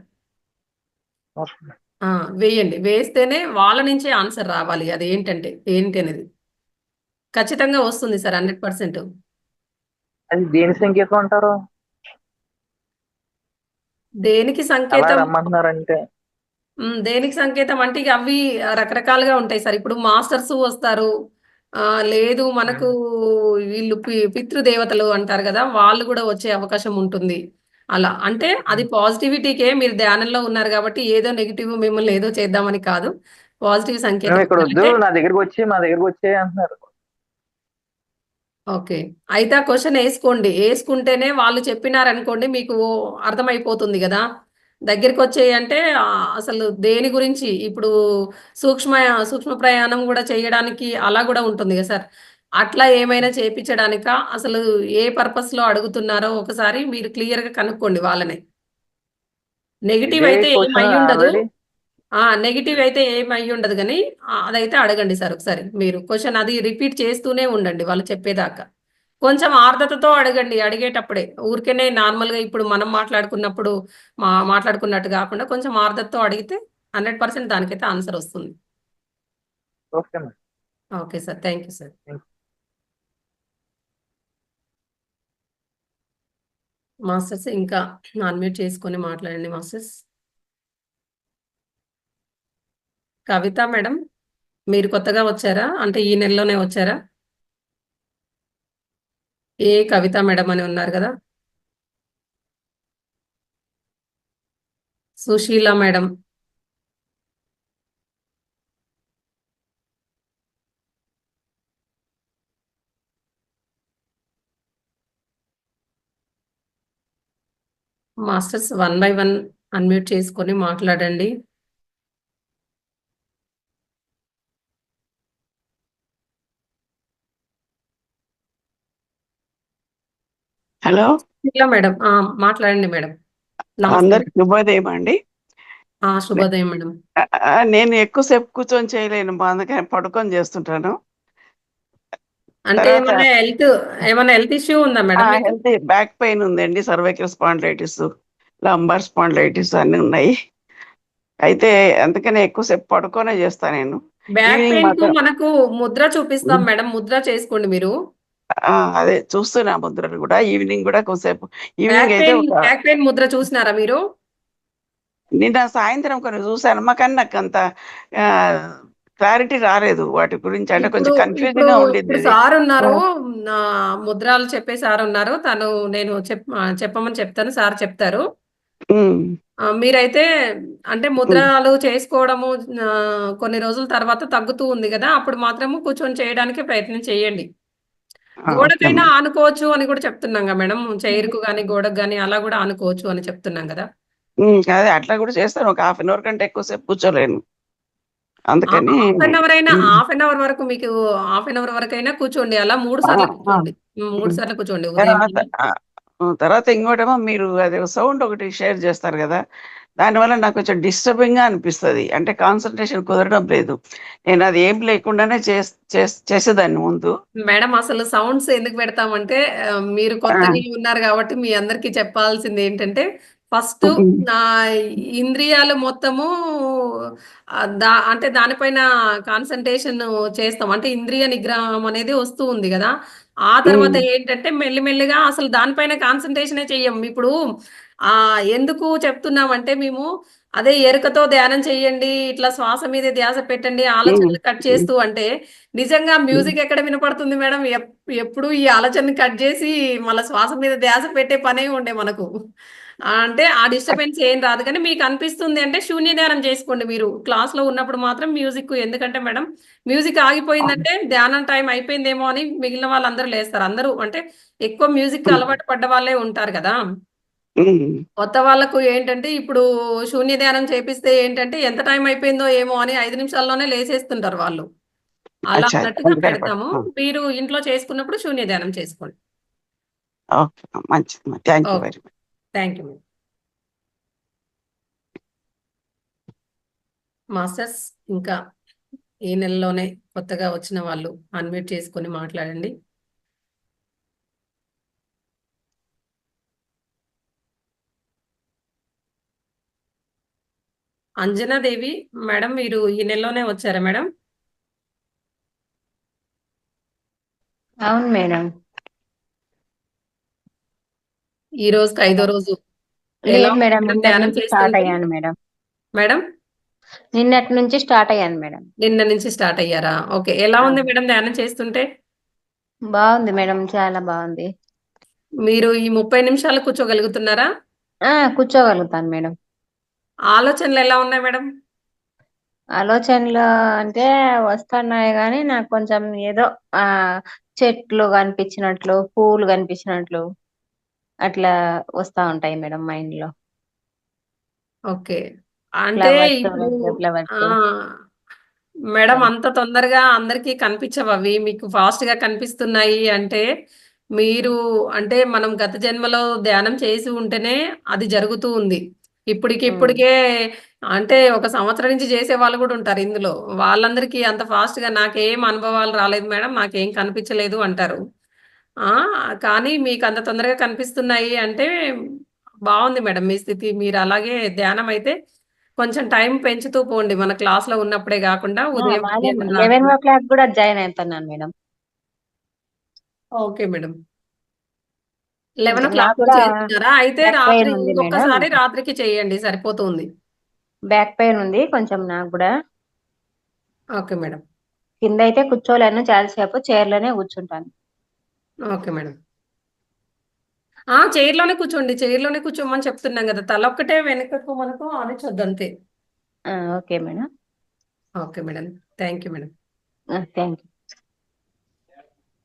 ఓకే. ఆ! వేయండి. వేస్తేనే వాళ్ళ నుంచే ఆన్సర్ రావాలి. ఏంటి అనేది. ఖచ్చితంగా వస్తుంది సార్ 100%. అది దేని సంకేతం అంటారు? దేనికి అలా సంకేతం రమ్మంటున్నారంటే? దేనికి సంకేతం అంటే ఇగ అవి రకరకాలుగా ఉంటాయి సార్. ఇప్పుడు మాస్టర్స్ వస్తారు. లేదు మనకు హ్మ్. వీళ్ళు పితృదేవతలు అంటారు గదా! వాళ్ళు గూడా వచ్చే అవకాశం ఉంటుంది. అలా. అంటే అది హ్మ్. పాజిటివిటీకే మీరు ధ్యానంలో ఉన్నారు గాబట్టి ఏదో నెగెటివ్ మిమ్మల్ని ఏదో చేద్దామని కాదు. పాజిటివ్ సంకేతం. నువ్విక్కడొద్దు. అంటే మా దగ్గరకొచ్చేయి అంటున్నారు. ఓకే. అయితే ఆ క్వెషన్ ఏసుకోండి. ఏసుకుంటేనే వాళ్ళు చెప్పినారనుకోండి మీకు అర్థమైపోతుంది గదా! దగ్గరికొచ్చేయి అంటే అసలు దేని గురించి ఇప్పుడు సూక్ష్మ సూక్ష్మ ప్రయాణం గూడా చేయడానికి అలా గూడా ఉంటుంది గదా సార్. అట్లా ఏమైనా చేపిచ్చడానికా? అసలు ఏ పర్పస్‌లో అడుగుతున్నారో ఒకసారి మీరు క్లియర్‌గా కనుక్కోండి వాళ్ళనే. నెగెటివ్ ఇదే అయితే ఏం క్వెషన్ అయ్యుండదు. ఆల్రెడీ. నెగెటివ్ హ్మ్. అయితే ఏమి అయ్యుండదు గానీ, అదైతే అడగండి సార్ ఒకసారి. మీరు క్వెషన్ అది రిపీట్ చేస్తూనే ఉండండి వాళ్ళు చెప్పేదాకా. కొంచెం ఆర్ద్రతతో అడగండి అడిగేటప్పుడే. ఊరికేనే నార్మల్‌గా ఇప్పుడు మనం మాట్లాడుకున్నప్పుడు మాట్లాడుకున్నట్టు గాకుండా కొంచెం ఆర్ద్రతతో అడిగితే 100% దానికైతే ఆన్సర్ వస్తుంది. Okay madam. Okay sir. Thank you sir. Masters ఇంకా అన్మ్యూట్ చేసుకొని మాట్లాడండి మాస్టర్స్. కవిత మేడం, మీరు కొత్తగా వచ్చారా? అంటే ఈ నెలలోనే వచ్చారా? ఏ కవిత మేడం అని ఉన్నారు కదా. Sushila madam, masters 1 by 1 unmute చేసుకొని మాట్లాడండి. హలో, సుశీల మేడం, మాట్లాడండి మేడం. నమస్తే. అందరికి శుభోదయం అండి. శుభోదయం మేడం. నేను ఎక్కువసేపు కూర్చొని చేయలేను, అందుకని పడుకొని చేస్తుంటాను. అంటే తర్వాత ఏమైనా హెల్త్ ఇష్యూ ఉందా మేడం మీకు? హెల్త్ బ్యాక్ పెయిన్ ఉందండి, సర్వైకల్ స్పాండిలైటిస్, లంబార్ స్పాండిలైటిస్ అన్ని ఉన్నాయి. అయితే అందుకనే ఎక్కువసేపు పడుకొనే చేస్తాను నేను. బ్యాక్ ఈవినింగ్ పెయిన్ కు మాత్రం మనకు ముద్ర చూపిస్తాం మేడం. ముద్ర చేసుకోండి మీరు. అదే చూస్తున్నా ముద్రలు కూడా. ఈవినింగ్ కూడా కొంతసేపు, బ్యాక్ ఈవినింగ్ అయితే పెయిన్ ముద్ర చూసినారా మీరు? నిన్న సాయంత్రం కొన్ని చూసాను, కానీ నాకు అంత క్లారిటీ రాలేదు వాటి గురించి. అంటే కొంచెం కన్ఫ్యూజన్ గా ఉండింది ఇప్పుడు అది. సార్ ఉన్నారు, ముద్రాలు చెప్పే సార్ ఉన్నారు. నేను చెప్పమని చెప్తాను, సార్ చెప్తారు. ఉమ్, మీరైతే అంటే ముద్రాలు చేసుకోవడము కొన్ని రోజుల తర్వాత తగ్గుతూ ఉంది కదా, అప్పుడు మాత్రము కూర్చొని చేయడానికి ప్రయత్నం చేయండి. Okay గోడకైనా madam. ఆనుకోవచ్చు అని కూడా చెప్తున్నాం కదా మేడం. చైర్కు కానీ గోడకు కానీ అలా కూడా ఆనుకోవచ్చు అని చెప్తున్నాం కదా. అదే అట్లా కూడా చేస్తాను. ఒక హాఫ్ అన్ అవర్ కంటే ఎక్కువసేపు కూర్చోలేను, అందుకని. హాఫ్ అన్ అవర్ వరకు మీకు హాఫ్ అన్ అవర్ వరకైనా కూర్చోండి. అలా 3 సార్లు కూర్చోండి. 3 సార్లు కూర్చోండి. ఉదయం తర్వాత ఇంకోటేమో, మీరు అది సౌండ్ ఒకటి షేర్ చేస్తారు కదా, దానివల్ల నాకు కొంచెం డిస్టర్బింగ్ గా అనిపిస్తుంది. అంటే కాన్సన్ట్రేషన్ కుదరడం లేదు. నేను అది ఏం లేకుండానే చేసేదాన్ని ముందు. మేడం, అసలు సౌండ్స్ ఎందుకు పెడతామంటే మీరు కొత్తగా ఉన్నారు కాబట్టి మీ అందరికీ చెప్పాల్సింది ఏంటంటే, ఫస్ట్ నా ఇంద్రియాలు మొత్తము అంటే దానిపైన కాన్సంట్రేషన్ చేస్తాం. అంటే ఇంద్రియ నిగ్రహం అనేది వస్తూ ఉంది కదా. ఆ తర్వాత ఏంటంటే మెల్లిమెల్లిగా అసలు దానిపైన కాన్సంట్రేషనే చెయ్యం. ఇప్పుడు ఎందుకు చెప్తున్నామంటే మేము అదే ఎరుకతో ధ్యానం చేయండి, ఇట్లా శ్వాస మీద ధ్యాస పెట్టండి, ఆలోచనలు కట్ చేస్తూ అంటే నిజంగా మ్యూజిక్ ఎక్కడ వినపడుతుంది మేడం? ఎప్పుడు ఈ ఆలోచనని కట్ చేసి మళ్ళీ శ్వాస మీద ధ్యాస పెట్టే పనే ఉండే మనకు. అంటే ఆ డిస్టర్బెన్స్ ఏం రాదు. కానీ మీకు అనిపిస్తుంది అంటే శూన్య ధ్యానం చేసుకోండి మీరు. క్లాస్‌లో ఉన్నప్పుడు మాత్రం మ్యూజిక్, ఎందుకంటే మేడం మ్యూజిక్ ఆగిపోయిందంటే ధ్యానం టైం అయిపోయిందేమో అని మిగిలిన వాళ్ళందరూ లేస్తారు. అందరూ అంటే ఎక్కువ మ్యూజిక్‌కి అలవాటు పడ్డ వాళ్ళే ఉంటారు కదా. కొత్త వాళ్ళకు ఏంటంటే ఇప్పుడు శూన్య ధ్యానం చేపిస్తే ఏంటంటే ఎంత టైం అయిపోయిందో ఏమో అని 5 నిమిషాల్లోనే లేసేస్తుంటారు వాళ్ళు. అలా అచ్చా, అన్నట్టుగా అందుకని పెడతాము. మీరు ఇంట్లో చేసుకున్నప్పుడు శూన్య ధ్యానం చేసుకోండి. ఓకే, మంచిది. Thank you okay. Very much. Thank you madam. Masters ఇంకా ఈ నెలలోనే కొత్తగా వచ్చిన వాళ్ళు అన్మ్యూట్ చేసుకొని మాట్లాడండి. అంజనాదేవి మేడం, మీరు ఈ నెలలోనే వచ్చారా మేడం? అవును మేడం. ఈ రోజుకి 5వ రోజు. ఎలా లేదు ఉంది మేడం, మేడం నిన్నటి ధ్యానం నుంచి స్టార్ట్ చేస్తుంటే? అయ్యాను మేడం. మేడం నిన్నటి నుంచి స్టార్ట్ అయ్యాను మేడం. నిన్న నుంచి స్టార్ట్ అయ్యారా? ఓకే. ఎలా ఉంది మేడం ధ్యానం చేస్తుంటే? బాగుంది మేడం, చాలా బాగుంది. మీరు ఈ 30 నిమిషాలు కూర్చోగలుగుతున్నారా? కూర్చోగలుగుతాను మేడం. ఆలోచనలు ఎలా ఉన్నాయి మేడం? ఆలోచనలు అంటే వస్తున్నాయి కానీ నాకు కొంచెం ఏదో ఆ చెట్లు కనిపించినట్లు, పూలు కనిపించినట్లు అట్లా వస్తా ఉంటాయి మేడం మైండ్ లో. ఓకే. అంటే ఇప్పుడు ఫ్లవర్స్ మేడం అంత తొందరగా అందరికీ కనిపించవవి. మీకు ఫాస్ట్‌గా కనిపిస్తున్నాయి అంటే, మీరు అంటే మనం గత జన్మలో ధ్యానం చేసి ఉంటేనే అది జరుగుతూ ఉంది. ఇప్పటికే అంటే ఒక సంవత్సరం నుంచి చేసేవాళ్ళు గూడా ఉంటారు ఇందులో. వాళ్ళందరికీ అంత ఫాస్ట్‌గా నాకేం అనుభవాలు రాలేదు మేడం, నాకేం కనిపించలేదు అంటారు. ఆ! కానీ మీకంత తొందరగా కనిపిస్తున్నాయి అంటే బావుంది మేడం మీ స్థితి. మీరు అలాగే ధ్యానం అయితే కొంచెం టైం పెంచుతూ పోండి. మన క్లాస్‌లో ఉన్నప్పుడే గాకుండా ఉదయం మార్నింగ్ 11 11:00 కూడా జాయిన్ అవుతున్నాను మేడం. Okay madam. కొంచెం 11 నాకు కూడా చేస్తున్నారా? అయితే బ్యాక్ పెయిన్ రాత్రి ఉంది మేడం. ఇంకొకసారి రాత్రికి చేయండి సరిపోతుంది. బ్యాక్ పెయిన్ ఉంది కొంచెం నాకు కూడా. Okay madam. కింద అయితే కూర్చోలేను చాలాసేపు, చైర్‌లోనే కూర్చుంటాను. Okay madam. చైర్‌లోనే కూర్చోండి. చైర్‌లోనే కూర్చోమని చెప్తున్నాం గదా! తలొక్కటే వెనకకు మనకు ఆనించొద్దు అంతే. Okay madam. Okay madam. Thank you madam. Thank you.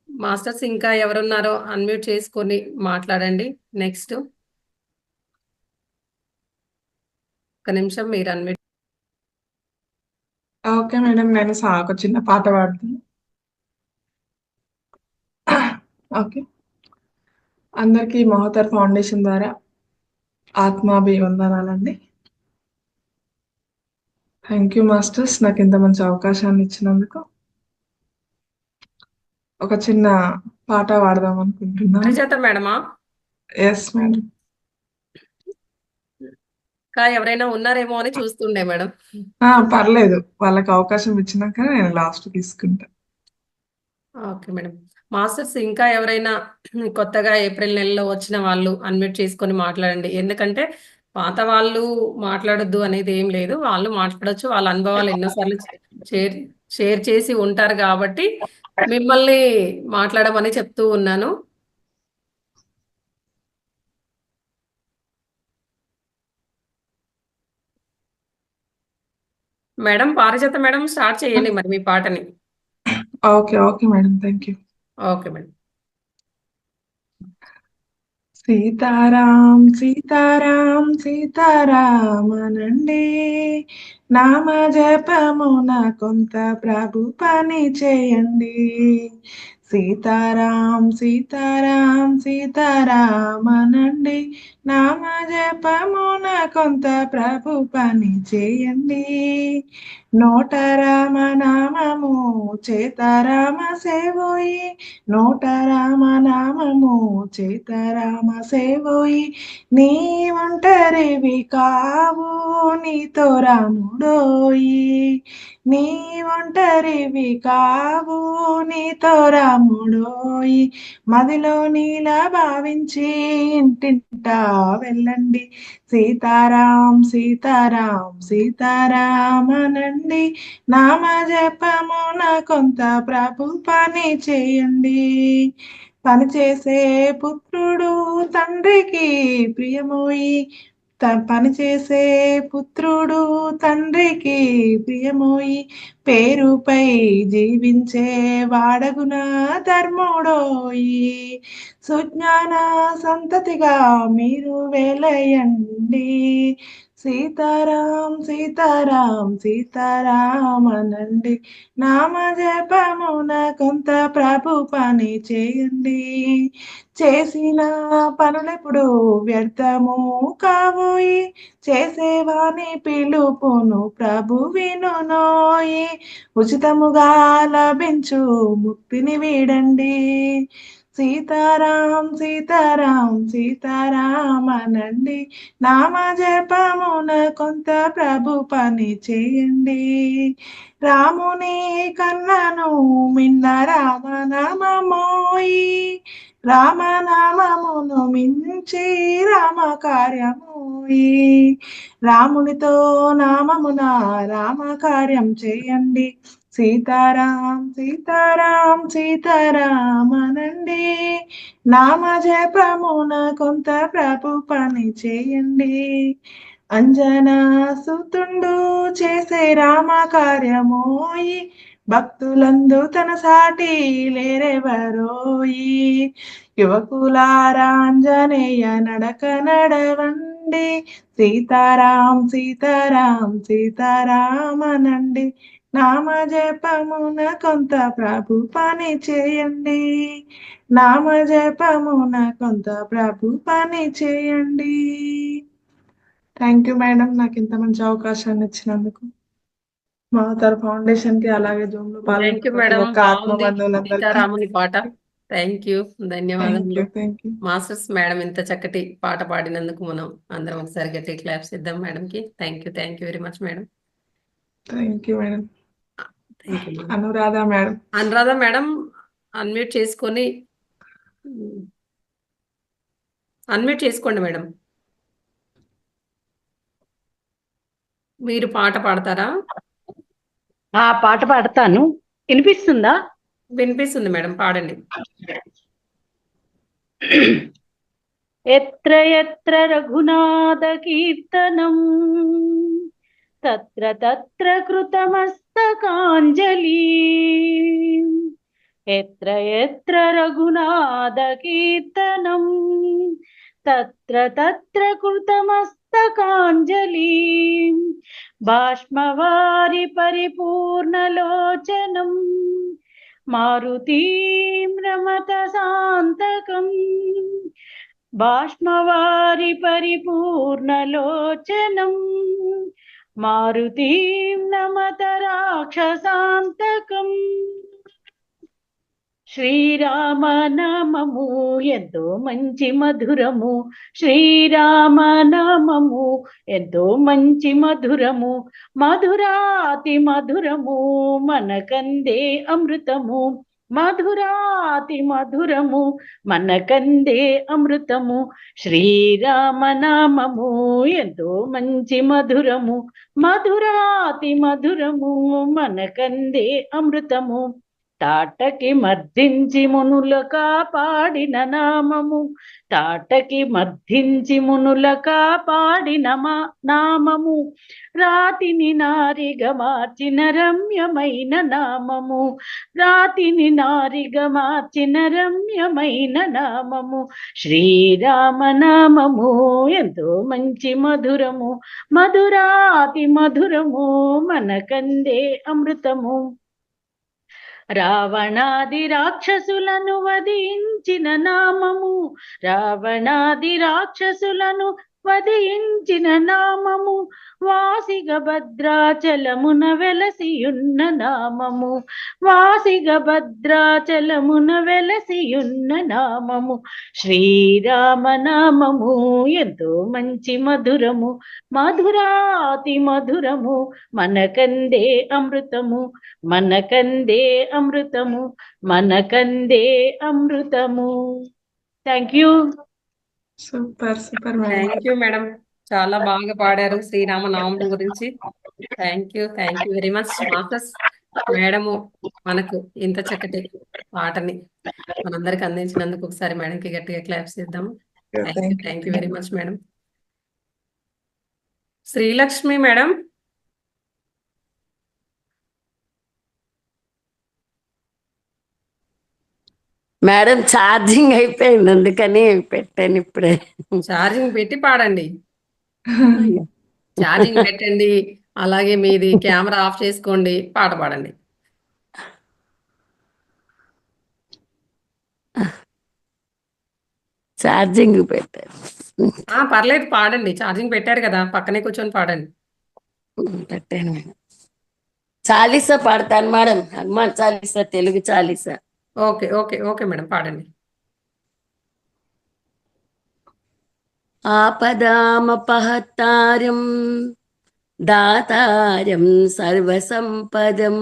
Masters ఇంకా ఎవరున్నారో అన్‌మ్యూట్ చేసుకొని మాట్లాడండి. నెక్స్ట్. ఒక్క నిమిషం మీరు అన్‌మ్యూట్. Okay madam. నేను ఒక చిన్న పాట పాడతాను. ఓకే. అందరికీ మహోదర్ ఫౌండేషన్ ద్వారా ఆత్మాభివందనాలండి. థ్యాంక్ యూ మాస్టర్స్ నాకు ఇంత మంచి అవకాశాన్ని ఇచ్చినందుకు. ఒక చిన్న పాట పాడదాం అనుకుంటున్నాను. పరిచేత మేడమా? Yes madam. ఇంకా ఎవరైనా ఉన్నారేమో అని చూస్తుండే మేడం. పర్లేదు. వాళ్ళకి అవకాశం ఇచ్చినాక నేను లాస్ట్ తీసుకుంటా. Okay madam. మాస్టర్స్ ఇంకా ఎవరైనా కొత్తగా ఏప్రిల్ నెలలో వచ్చిన వాళ్ళు అన్‌మ్యూట్ చేసుకొని మాట్లాడండి. ఎందుకంటే పాత వాళ్ళు మాట్లాడొద్దు అనేది ఏం లేదు. వాళ్ళు మాట్లాడొచ్చు. వాళ్ళ అనుభవాలు ఎన్నో సార్లు షేర్ షేర్ చేసి ఉంటారు గాబట్టి మిమ్మల్ని మాట్లాడమని చెప్తూ ఉన్నాను. మేడం పారిజాత మేడం స్టార్ట్ చేయండి మరి మీ పాటని. Okay madam. Thank you. Okay madam. Sitaram Sitaram సీతారామనండి నామ జపమున కొంత ప్రభు పని చేయండి. సీతారాం సీతారాం సీతారామనండి నామ జపమున కొంత ప్రభు పని చేయండి. నోట రామ నామము చేత రామ సేవోయి నోట రామ నామము చేత రామ సేవోయి నీ ఒంటరివి కావు నీతో రాముడోయి నీ ఒంటరివి కావు నీతో రాముడోయి మదిలో నీలా భావించి ఇంటింటా వెళ్ళండి. సీతారాం సీతారాం సీతారామనండి నామ జపమున కొంత ప్రభు పని చేయండి. పనిచేసే పుత్రుడు తండ్రికి ప్రియమోయి పనిచేసే పుత్రుడు తండ్రికి ప్రియమోయి పేరుపై జీవించే వాడగున ధర్ముడోయి సుజ్ఞాన సంతతిగా మీరు వెలయండి. సీతారాం సీతారాం సీతారామనండి నామ జపమున కొంత ప్రభు పని చేయండి. చేసిన పనులెప్పుడు వ్యర్థము కావోయి చేసేవాని పిలుపును ప్రభు వినునోయి ఉచితముగా లభించు ముక్తిని వీడండి. సీతారాం సీతారాం సీతారామనండి నామ జపమున కొంత ప్రభు పని చేయండి. రాముని కన్నను మిన్న రామనామమోయి రామనామమును మించి రామ కార్యమోయి రామునితో నామమున రామ కార్యం చేయండి. సీతారాం సీతారాం సీతారామనండి నామ జపమున కొంత ప్రభు పని చేయండి. అంజనా సుతుండు చేసే రామ కార్యమోయి భక్తులందు తన సాటి లేరెవరోయి యువకులారాంజనేయ నడక నడవండి. సీతారాం సీతారాం సీతారామనండి నామ జపమున కొంత ప్రభు పని చేయండి. నామ జపమున కొంత ప్రభు పని చేయండి. థ్యాంక్ యూ మేడం నాకు ఇంత మంచి అవకాశాన్ని ఇచ్చినందుకు. మహోదర్ ఫౌండేషన్ కి అలాగే జూమ్ లో థ్యాంక్ యూ పాల్గొన్న ప్రతి మేడం. ఒక్క ఆత్మ బాగుంది బంధువులందరికీ సీతారాముని పాట. Thank you. ధన్యవాదములు. Thank you. మాస్టర్స్ మేడం ఇంత చక్కటి పాట పాడినందుకు మనం అందరం ఒకసారి గట్టి క్లాప్స్ ఇద్దాం మేడంకి. Thank you very much madam. Thank you madam. Thank you madam. Anuradha madam. Anuradha madam unmute చేసుకొని అన్మ్యూట్ చేసుకోండి మేడం. మీరు పాట పాడతారా? ఆ పాట పాడతాను. వినిపిస్తుందా? వినిపిస్తుంది మేడం, పాడండి. ఎత్ర ఎత్ర రఘునాథ కీర్తనం తత్ర తత్ర కృతమస్తకాంజలి. ఎత్ర ఎత్ర రఘునాథ కీర్తనం తత్ర తత్ర కృతమస్తకాంజలి. బాష్మవారి పరిపూర్ణలోచనం మారుతీం రమత శాంతకం. బాష్మవారి పరిపూర్ణలోచనం మారుతీం నమత రాక్షసాంతకం. శ్రీరామ నామము ఎంతో మంచి మధురము. శ్రీరామ నామము ఎంతో మంచి మధురము. మధురాతి మధురము మనకందే అమృతము. మధురాతి మధురము మనకందే అమృతము. శ్రీరామ నామము ఎంతో మంచి మధురము. మధురాతి మధురము మనకందే అమృతము. తాటకి మర్దించి మునుల కాపాడిన నామము. తాటకి మర్దించి మునుల కాపాడిన నామము. రాతిని నారిగా మార్చిన రమ్యమైన నామము. రాతిని నారిగా మార్చిన రమ్యమైన నామము. శ్రీరామ నామము ఎంతో మంచి మధురము. మధురాతి మధురము మనకందే అమృతము. రావణాది రాక్షసులను వధించిన నామము. రావణాది రాక్షసులను వధించిన నామము. వాసిగ భద్రాచలమున వెలసియున్న నామము. వాసిగ భద్రాచలమున వెలసియున్న నామము. శ్రీరామ నామము ఎంతో మంచి మధురము. మధురాతి మధురము మనకందే అమృతము. మనకందే అమృతము. మనకందే అమృతము. Thank you. Super super madam. Thank you madam, చాలా బాగా పాడారు శ్రీరామ నామం గురించి. Thank you very much masters. Madam మనకు ఇంత చక్కటి పాటని మనందరికి అందించినందుకు ఒకసారి మేడంకి గట్టిగా క్లాప్స్ ఇద్దాము. Thank you very much madam. Srilakshmi madam. Madam charging అయిపోయింది, అందుకని పెట్టాను ఇప్పుడే. ఛార్జింగ్ పెట్టి పాడండి. ఛార్జింగ్ పెట్టండి, అలాగే మీది కెమెరా ఆఫ్ చేసుకోండి, పాట పాడండి. ఛార్జింగ్ పెట్టాను. పర్లేదు పాడండి, ఛార్జింగ్ పెట్టారు కదా, పక్కనే కూర్చొని పాడండి. పెట్టాను మేడం. చాలీసా పాడతాను madam, Hanuman Chalisa, Telugu Chalisa. Okay okay okay madam, పాడండి. ఆపదామపహత్తారం దాతారం సర్వసంపదం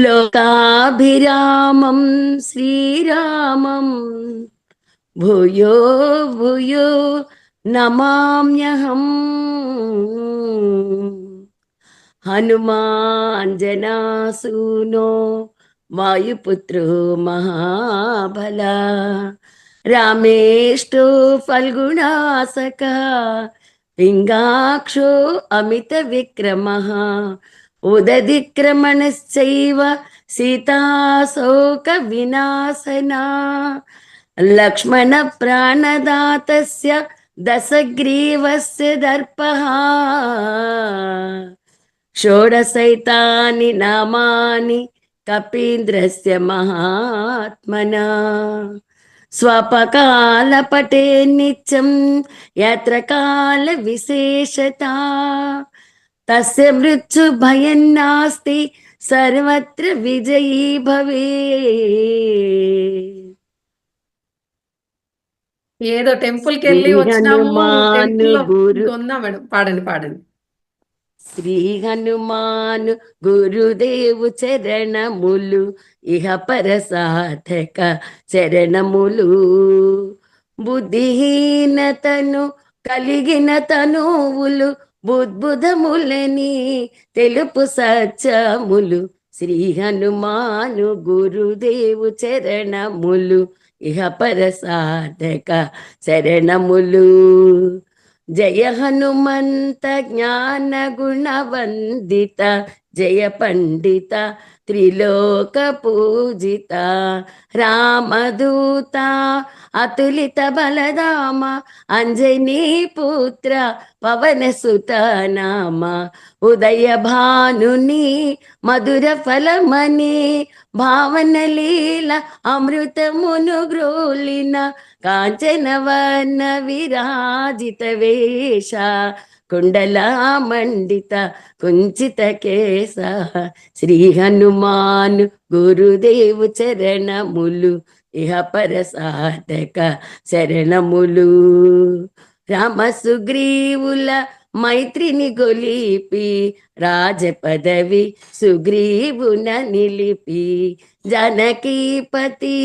లోకాభిరామం శ్రీరామం భూయో భూయో నమామ్యహం. హనుమాంజనాసూనో వాయుపుత్రో మహాబల రామేష్టో ఫల్గుణాసక పింగాక్షో అమిత విక్రమః ఉదధిక్రమణశ్చైవ సీతాశోక వినాశనా లక్ష్మణ ప్రాణదాతస్య దశగ్రీవస్య దర్పః షోడశైతాని నామాని కపీంద్రస్య మహాత్మనా స్వపకాల పటే నిత్యం యత్ర కాల విశేషత తస్య మృత్యు భయం నాస్తి సర్వత్ర విజయీ భవే. ఏదో టెంపుల్కి శ్రీ వెళ్ళి వచ్చినాము, హనుమాను టెంపుల్లో గురు ఇంకొందా మేడం, పాడండి పాడండి. శ్రీ హనుమాను గురుదేవు చరణములు ఇహ పర సాధక చరణములు. బుద్ధిహీనతను కలిగిన తనువులు బుద్బుధములని తెలుపు సత్యములు. శ్రీ హనుమాను గురుదేవు చరణములు ఇహ పర సాధక చరణములు. జయ హనుమంత జ్ఞాన గుణవందిత జయ పండిత త్రిలోక పూజిత రామదూత అతులిత బలరామ అంజనీ పుత్ర పవన సుత నామ ఉదయ భానుని మధుర ఫలమని భావన లీల అమృతమును గ్రోలిన కాంచనవర్ణ విరాజిత వేష కుండలామండిత కుంచిత కేశ. శ్రీ హనుమాను గురుదేవు చరణములు ఇహ పర సాధక శరణములు. రామ సుగ్రీవుల మైత్రిని గొలిపి రాజ పదవి సుగ్రీవున నిలిపి జానకీపతి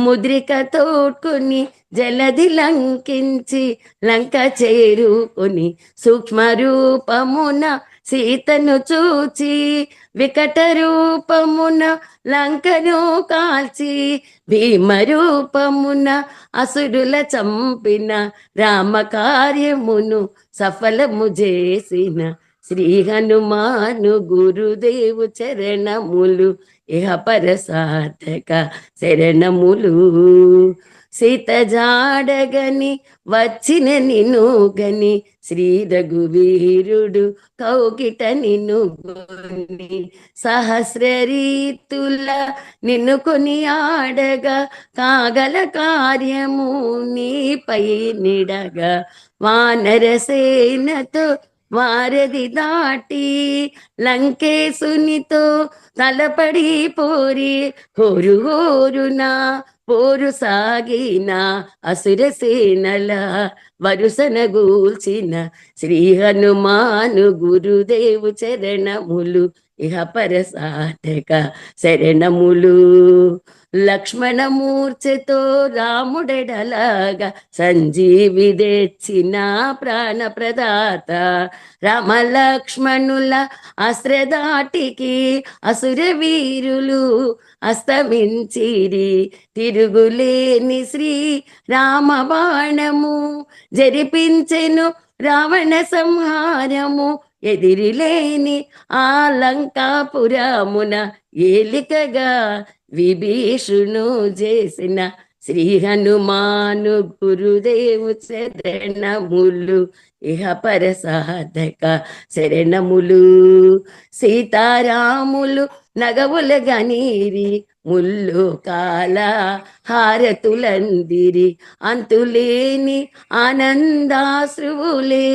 ముద్రిక తోడ్కొని జలధి లంకించి లంక చేరుకొని సూక్ష్మ రూపమున సీతను చూచి వికట రూపమున లంకను కాల్చి భీమ రూపమున అసురుల చంపిన రామ కార్యమును సఫలము చేసిన శ్రీ హనుమాను గురుదేవు చరణములు ఇహ పర సాధక శరణములు. సీత జాడగని వచ్చిన నిన్ను గని శ్రీ రఘువీరుడు కౌగిట నిన్ను గొని సహస్ర రీతుల నిన్ను కొని ఆడగా కాగల కార్యము నీపై నిడగా వానర సేనతో వారధి దాటి లంకేశునితో తలపడి పోరి హోరు హోరున పోరు సాగిన అసుర సేనల వరుసన గూల్చిన శ్రీ హనుమాను గురుదేవు చరణములు ఇహ పర సాధక శరణములు. లక్ష్మణ మూర్ఛతో రాముడెడలాగా సంజీవి తెచ్చిన ప్రాణ ప్రదాత రామ లక్ష్మణుల అస్త్రదాటికి అసుర వీరులు అస్తమించిరి తిరుగులేని శ్రీ రామ బాణము జరిపించెను రావణ సంహారము ఎదిరిలేని ఆ లంకాపురమున ఏలికగా విభీషును చేసిన శ్రీ హనుమాను గురుదేవు శరణములు ఇహ పర సాధక శరణములు. సీతారాములు నగవుల గనీరి ముల్లు కాల హారతులందిరి అంతులేని ఆనందాశ్రువులే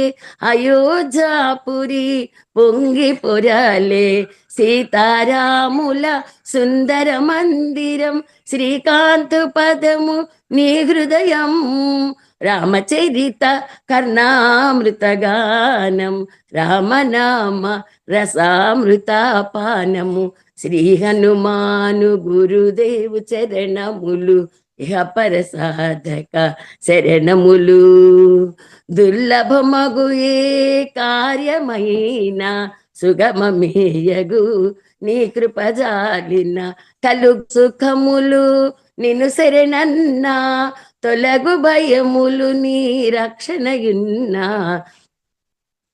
అయోధ్యాపురి పొంగి పొరలే సీతారాముల సుందర మందిరం శ్రీకాంత పదము నీ హృదయం రామచరిత కర్ణామృత గానం రామనామ రసామృత పానము శ్రీ హనుమాను గురుదేవు చరణములు ఇహ పర సాధక శరణములు. దుర్లభమగు ఏ కార్యమైన సుగమమేయగు నీ కృపజాలిన కలు సుఖములు నిన్ను శరణన్నా తొలగు భయములు నీ రక్షణయున్నా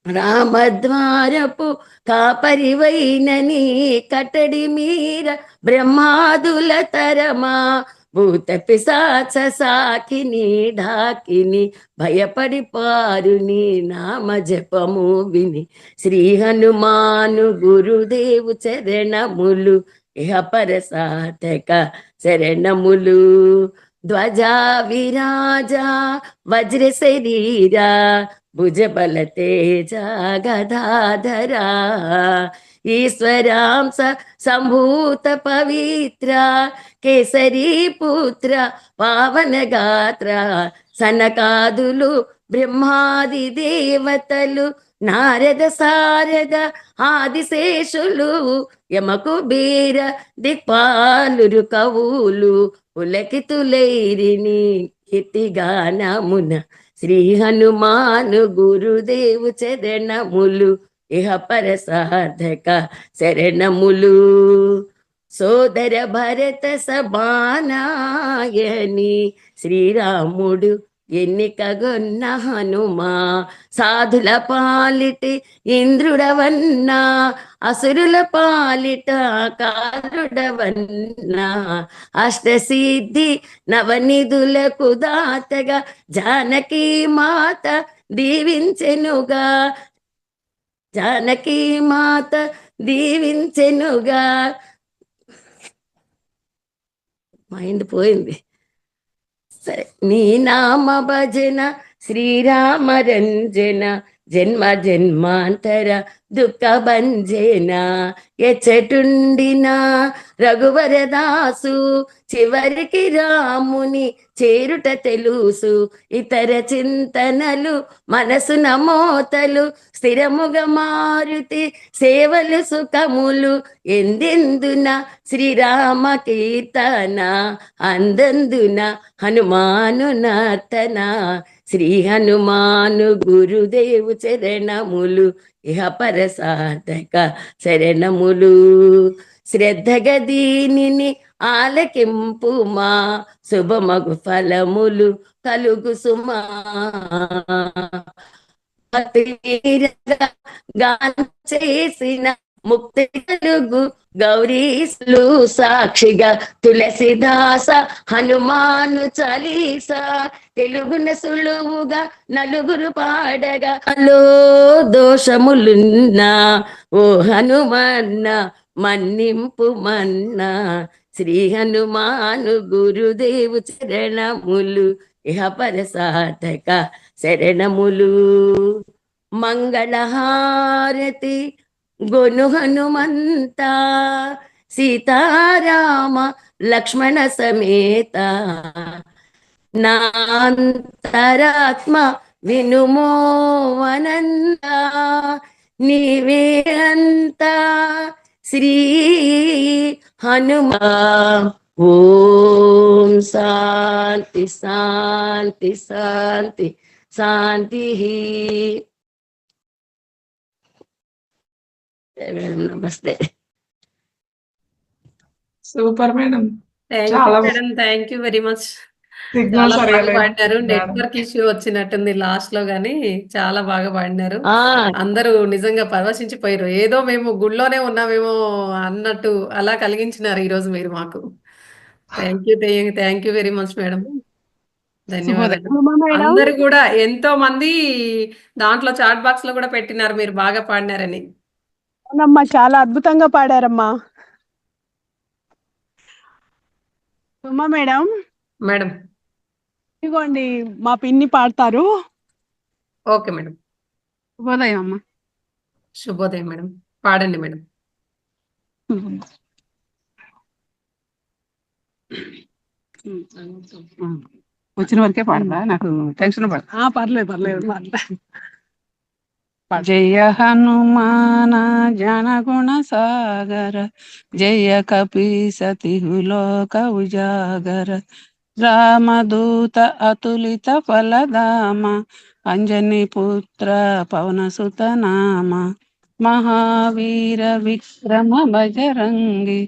రామద్వారపు కాపరివైనని కటడి మీర బ్రహ్మాదుల తరమా భూత పిశాచ సాకిని ఢాకిని భయపడి పారుని నామ జపము విని శ్రీ హనుమాను గురుదేవు చరణములు ఇహ పర సాధక శరణములు. ధ్వజా విరాజా వజ్ర శరీరా భుజబల తేజ గదాధరా ఈశ్వరాంస సంభూత పవిత్ర కేసరీ పుత్ర పావన గాత్ర సనకాదులు బ్రహ్మాది దేవతలు నారద సారద ఆదిశేషులు యమకు బీర దిక్పాలురు కవులు పులకితులైరిని కీర్తిగానమున శ్రీ హనుమాను గురుదేవు చరణములు ఇహ పర సాధక శరణములు సోదర భరత సబానాయని శ్రీరాముడు ఎన్నికగొన్న హనుమా సాధుల పాలిటి ఇంద్రుడవన్నా అసురుల పాలిట కారుడవన్నా అష్టసిద్ధి నవనిధులకు దాతగా జానకి మాత దీవించెనుగా జానకి మాత దీవించెనుగా. మైండ్ పోయింది. సరే. నీ నామ భజన శ్రీరామ రంజన జన్మ జన్మాంతర దుఃఖ భంజన ఎచ్చటుండినా రఘువరదాసు చివరికి రాముని చేరుట తెలుసు ఇతర చింతనలు మనసున మోతలు స్థిరముగా మారుతి సేవలు సుఖములు ఎందెందున శ్రీరామ కీర్తన అందందున హనుమాను నర్తన శ్రీ హనుమాను గురుదేవు చరణములు ఇహ పర సాధక శరణములు. శ్రద్ధగా దీనిని ఆలకింపుమా శుభమగు ఫలములు కలుగు సుమా. గానం చేసిన ముక్తి కలుగు గౌరీసులు సాక్షిగా తులసిదాస హనుమాను చాలీస తెలుగున సులువుగా నలుగురు పాడగా లో దోషములున్నా ఓ హనుమన్న మన్నింపు మన్నా శ్రీ హనుమాను గురుదేవు చరణములు ఇహ పర సాధక శరణములు. మంగళహారతి గొను హనుమంత సీతారామ లక్ష్మణ సమేత నాంతరాత్మ వినుమో అనంత నీవే అంత శ్రీ హనుమా. ఓం శాంతి శాంతి శాంతి శాంతి. నమస్తే. Super madam. థ్యాంక్ యూ చాలా madam, thank you very much. Signal చాలా సరిగా బాగా లేదు. పాడినారు. నెట్వర్క్ ఇష్యూ వచ్చినట్టుంది లాస్ట్ లో, గానీ చాలా బాగా పాడినారు. ఆ అందరూ నిజంగా పరవశించిపోయారు. ఏదో మేము గుళ్ళోనే ఉన్నామేమో అన్నట్టు అలా కలిగించినారు ఈ రోజు మీరు మాకు. Thank you very much madam. ధన్యవాదాలు. ఉమా మేడం, అందరు కూడా ఎంతో మంది దాంట్లో చాట్ బాక్స్ లో కూడా పెట్టినారు మీరు బాగా పాడినారని. అవునమ్మా, చాలా అద్భుతంగా పాడారమ్మా. Uma madam, madam. ఇదిగోండి మా పిన్ని పాడతారు. Okay madam. శుభోదయం అమ్మా. శుభోదయం మేడం. పాడండి మేడం. వచ్చిన వరకే పాడదా, నాకు టెన్షన్ పడతా. పర్లేదు పర్లేదు. జయ హనుమాన జనగుణ సాగర జయ కపీసతి లోక ఉజాగర రామదూత అతులిత ఫలదామ అంజని పుత్ర పవన సుత నామ మహావీర విక్రమ బజరంగి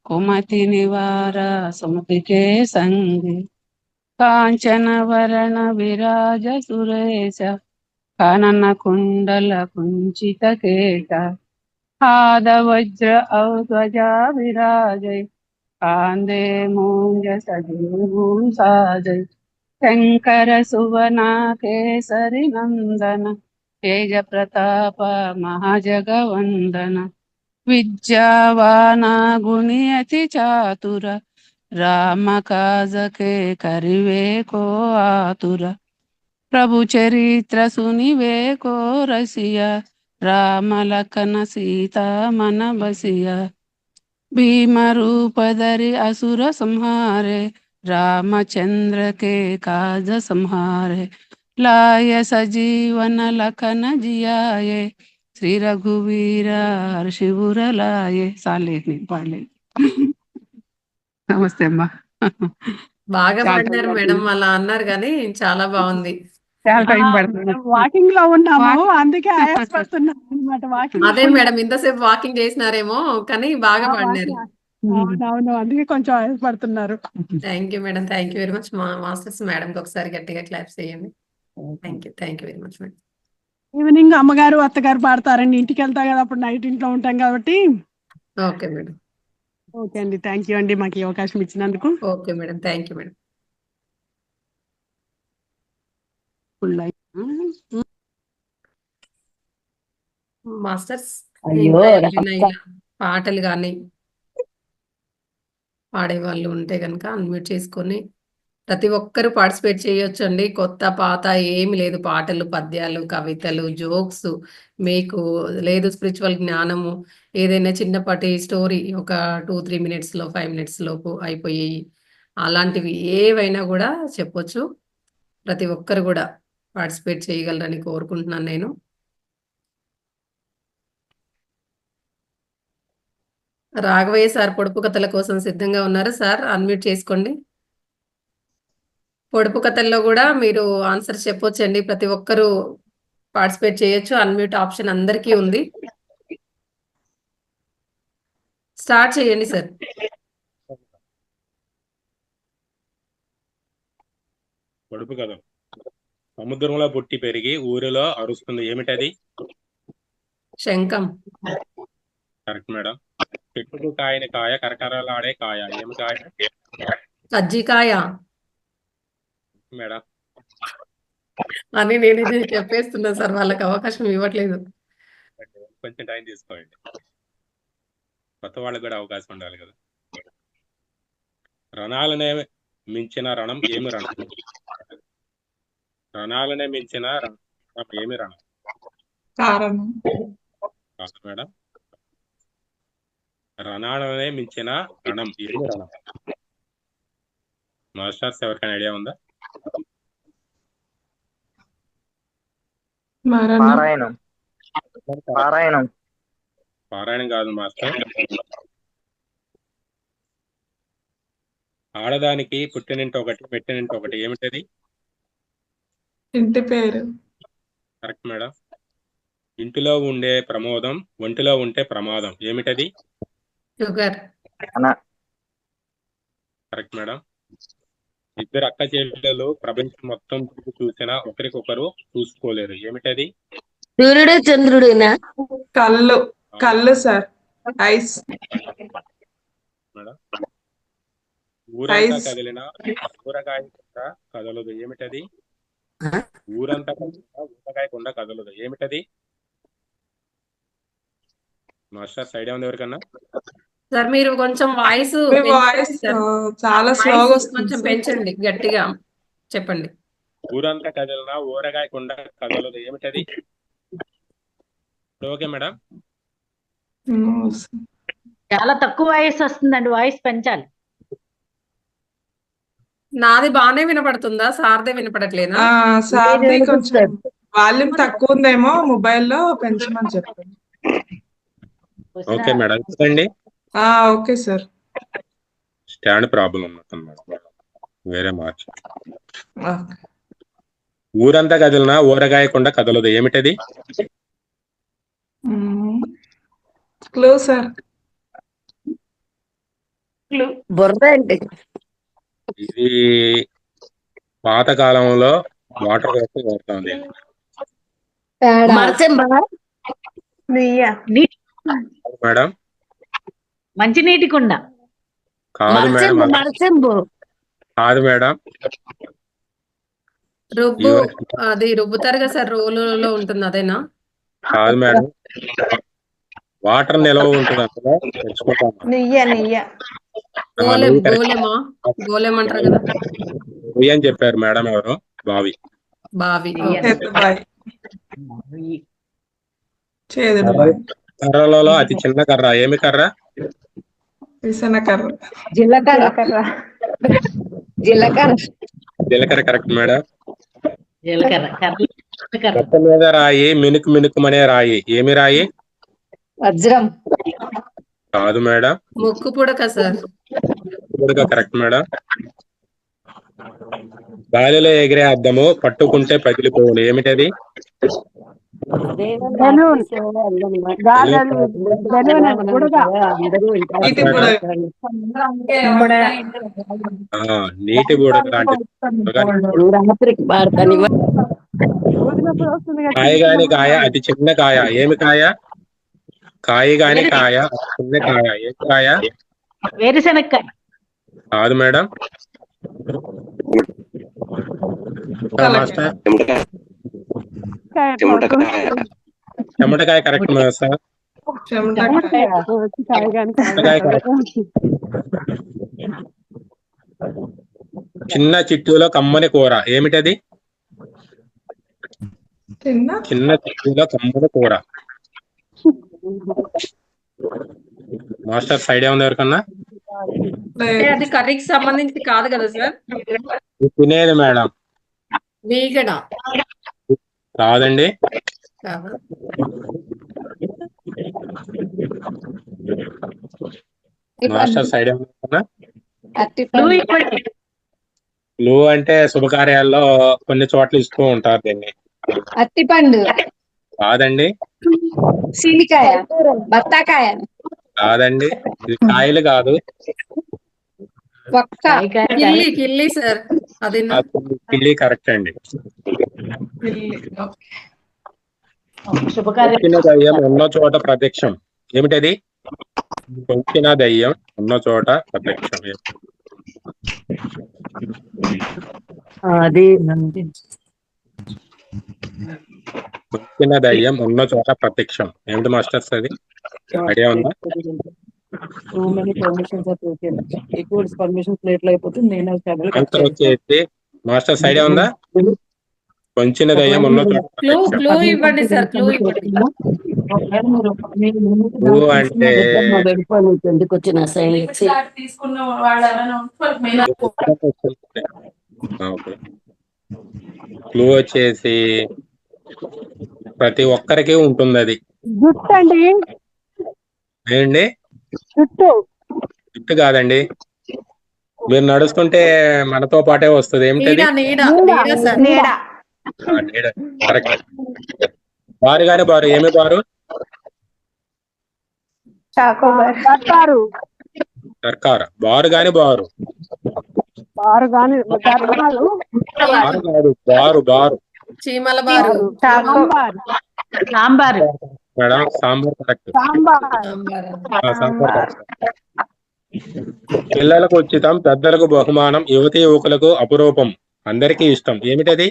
కుమతి నివార సుమతికే సంగి కాంచన వరణ విరాజ సురేశ కానన కుండల కుంచిత కేట పాద వజ్ర ఔధ్వజా విరాజై కాందే మూంజ సజీవం సాజై శంకర సువన కేసరి నందన తేజ ప్రతాప మహాజగవందన విద్యావాన గుణి అతి చాతుర రామ కాజ के करिवे को आतुर प्रभु चरित्र सुनिवे को रसिया राम लखन सीता मन बसिया भीम रूप धरि असुर संहारे रामचंद्र के काज संहारे लाय सजीवन लखन जियाये శ్రీ రఘువీర హర్షివుర లాయే. సాలే నేను పాడలేదు. నమస్తే అమ్మా. బాగా చాలా పాడినారు టైం మేడం, అలా అన్నారు కానీ చాలా బాగుంది. చాలా టైం పడుతుంది. వాకింగ్ లో ఉన్నాము, అందుకే ఆయాసపడుతున్నాం అనమాట. వాకింగ్ అదే మేడం, ఇంతసేపు వాకింగ్ చేసినారేమో కానీ బాగా పాడినారు. అవునవును, అందుకే కొంచెం ఆయాసపడుతున్నారు. Thank you madam, thank you very much. మా మాస్టర్స్ మేడంకి ఒకసారి గట్టిగా క్లాప్స్ చేయండి. Thank you very much madam. Evening అమ్మగారు అత్తగారు పాడతారండి, ఇంటికి వెళ్తాం కదా, అప్పుడు నైట్ ఇంట్లో ఉంటాం కాబట్టి. Okay madam. ఓకే అండి, థ్యాంక్ యూ అండి మాకు ఈ అవకాశం ఇచ్చినందుకు. Okay madam, thank you madam. Masters అయ్యో ఎవరైనా ఇలా పాటలు కానీ పాడేవాళ్ళు ఉంటే కనుక అన్మ్యూట్ చేసుకొని ప్రతి ఒక్కరు పార్టిసిపేట్ చేయొచ్చు అండి. కొత్త పాత ఏమి లేదు, పాటలు, పద్యాలు, కవితలు, జోక్స్, మీకు లేదు స్పిరిచువల్ జ్ఞానము, ఏదైనా చిన్నపాటి స్టోరీ ఒక 2-3 మినిట్స్లో 5 మినిట్స్ లోపు అయిపోయేవి, అలాంటివి ఏవైనా కూడా చెప్పొచ్చు. ప్రతి ఒక్కరు కూడా పార్టిసిపేట్ చేయగలరని కోరుకుంటున్నాను నేను. రాఘవయ్య సార్ పొడుపు కథల కోసం సిద్ధంగా ఉన్నారు. సార్ అన్మ్యూట్ చేసుకోండి. పొడుపు కథల్లో కూడా మీరు ఆన్సర్ చెప్పొచ్చండి. ప్రతి ఒక్కరూ పార్టిసిపేట్ చేయొచ్చు. అన్మ్యూట్ ఆప్షన్ అందరికీ ఉంది. స్టార్ట్ చేయండి సార్. పొడుపు కథ. సముద్రంలో పుట్టి పెరిగి ఊరిలో అరుస్తుంది, ఏమిటది? శంఖం. Correct madam. చెట్టుకు కాయని కాయ, కరకరలాడే కాయ, ఏమి కాయ? కజ్జికాయ మేడం. అని నేను చెప్పేస్తున్నా సార్, వాళ్ళకి అవకాశం ఇవ్వట్లేదు. కొంచెం టైం తీసుకోండి, కొత్త వాళ్ళకి కూడా అవకాశం ఉండాలి కదా. రణాలనే మించిన రణం ఏమి రణం? రణాలనే మించిన రణం ఏమి రణం? కారణం. కాదు మేడం. రణాలనే మించిన రణం ఏమి రణం? మాస్టర్స్ ఎవరికైనా ఐడియా ఉందా? పారాయణం. పారాయణం. పారాయణం కాదు మాస్టర్. ఆడదానికి పుట్టినింటి ఒకటి, పెట్టినింటి ఒకటి, ఏమిటది? ఇంటి పేరు. Correct madam. ఇంటిలో ఉండే ప్రమోదం ఒంటిలో ఉంటే ప్రమాదం, ఏమిటది? షుగర్. Correct madam. ఇద్దరు అక్క చెల్లెలు ప్రపంచం మొత్తం చూసినా ఒకరికొకరు చూసుకోలేరు, ఏమిటది? సూర్యుడు చంద్రుడునా? కళ్ళు. కళ్ళు సార్. ఐస్. మేడం. ఊరంతా కదిలినా ఊరగాయ కుండ కదలదు, ఏమిటది? ఊరంతా కదిలినా ఊరగాయ కుండ కదలదు, ఏమిటది? మాస్టర్స్ ఐడియా ఉంది ఎవరికన్నా? సార్ మీరు కొంచెం వాయిస్ చాలా స్లోగా వస్తుంది కొంచెం సార్. పెంచండి, గట్టిగా చెప్పండి. ఊరంతా కదిలినా ఊరగాయ కుండ కదలదు, ఏమిటది? Okay madam. చాలా తక్కువ వాయిస్ వస్తుందండి, వాయిస్ పెంచాలి. నాది బాగానే వినపడుతుందా? సార్దే వినపడట్లేదా? సార్ది కొంచెం వాల్యూమ్ తక్కువ ఉందేమో, మొబైల్లో పెంచమని చెప్పండి. Okay madam. చెప్పండి. Okay sir. స్టాండ్ ప్రాబ్లం ఉన్నట్టు వేరే మార్చు. ఊరంతా కదిలినా ఊరగాయ కుండ కదలదు, ఏమిటది? Clue sir. బుర్ర అంటే ఇది పాతకాలంలో వాటర్ కోసం వాడుతుంది మేడం. మంచినీటి కుండ. కాదు మేడం. కాదు మేడం. రుబ్బు, అది రుబ్బుతారు కదా సార్, రోలులో ఉంటుంది, అదేనా? కాదు మేడం. వాటర్ నిల్వ ఉంటుంది అందులో, తెచ్చుకుంటాం. గోలెమా? గోలెం అంటారు కదా. అని చెప్పారు మేడం ఎవరు? బావి. బావి. బావి. ఓకే. బావి. ఓకే. బావి. ఓకే. చేదుడు వాయు. కర్రలలో అతి చిన్న కర్ర ఏమి కర్ర? విసనకర్ర. జీలకర్ర. జీలకర్ర కరెక్ట్ మేడం. జీలకర్ర. మొత్త మీద రాయి మినుకు మినుకుమనే రాయి ఏమి రాయి? వజ్రం. కాదు మేడం. ముక్కు పుడక సార్. కూడా కరెక్ట్ మేడం. గాలిలో ఎగిరే అద్దము పట్టుకుంటే పగిలిపోవును ఏమిటది? నీటి బుడగ లాంటిది. కాయ గాని కాయ అతి చిన్న కాయ ఏమి కాయ? కాయ గాని కాయ అతి చిన్న కాయ ఏమి కాయ? వేరుశనక్కాయ. కాదు మేడం. మాస్టర్ చెమటకాయ కరెక్ట్ మేడం సార్. చిన్న చిట్టులో కమ్మని కూర ఏమిటది? చిన్న చిట్టులో కమ్మని కూర. మాస్టర్ ఐడియా ఉంది ఎవరికన్నా? అది కర్రీకి సంబంధించి కాదు కదా సార్? తినేది మేడం. మీగడ కాదండి. మాస్టర్స్ ఐడియా ఉందా? క్లూ అంటే శుభకార్యాల్లో కొన్ని చోట్ల ఇస్తూ ఉంటారు దీన్ని. అత్తిపండు. కాదండి. సీలికాయ. బత్తాకాయ. కాదండి. ఇది కాయలు కాదు. కిల్లి సార్. అది కిల్లి కరెక్ట్ అండి. కొంచిన దయ్యం ఉన్న చోట ప్రత్యక్షం ఏమిటది? కొంచిన దయ్యం ఉన్న చోట ప్రత్యక్షం కొంచిన దయ్యం ఉన్న చోట ప్రత్యక్షం ఏమిటి మాస్టర్స్? అది ఐడియా ఉందా? ఆన్సర్ వచ్చేసి మాస్టర్స్ ఐడియా ఉందా? కొంచిన దయ్యం ఉన్న చోట క్లూ ఇవ్వండి సార్. క్లూ ఇవ్వండి. అంటే క్లూ వచ్చేసి ప్రతి ఒక్కరికి ఉంటుంది అది. ఏండి? జుట్టు కాదండి. మీరు నడుస్తుంటే మనతో పాటే వస్తుంది ఏమిటది? కరెక్ట్. బారు గాని బారు ఏమి బారు? సర్కారు. బారు గాని బారు. బారు కాదు. బారు బారు. చీమల బారు. సాంబారు. Madam sambar correct. సాంబార్ పిల్లలకు ఉచితం పెద్దలకు బహుమానం యువతి యువకులకు అపురూపం అందరికీ ఇష్టం ఏమిటది?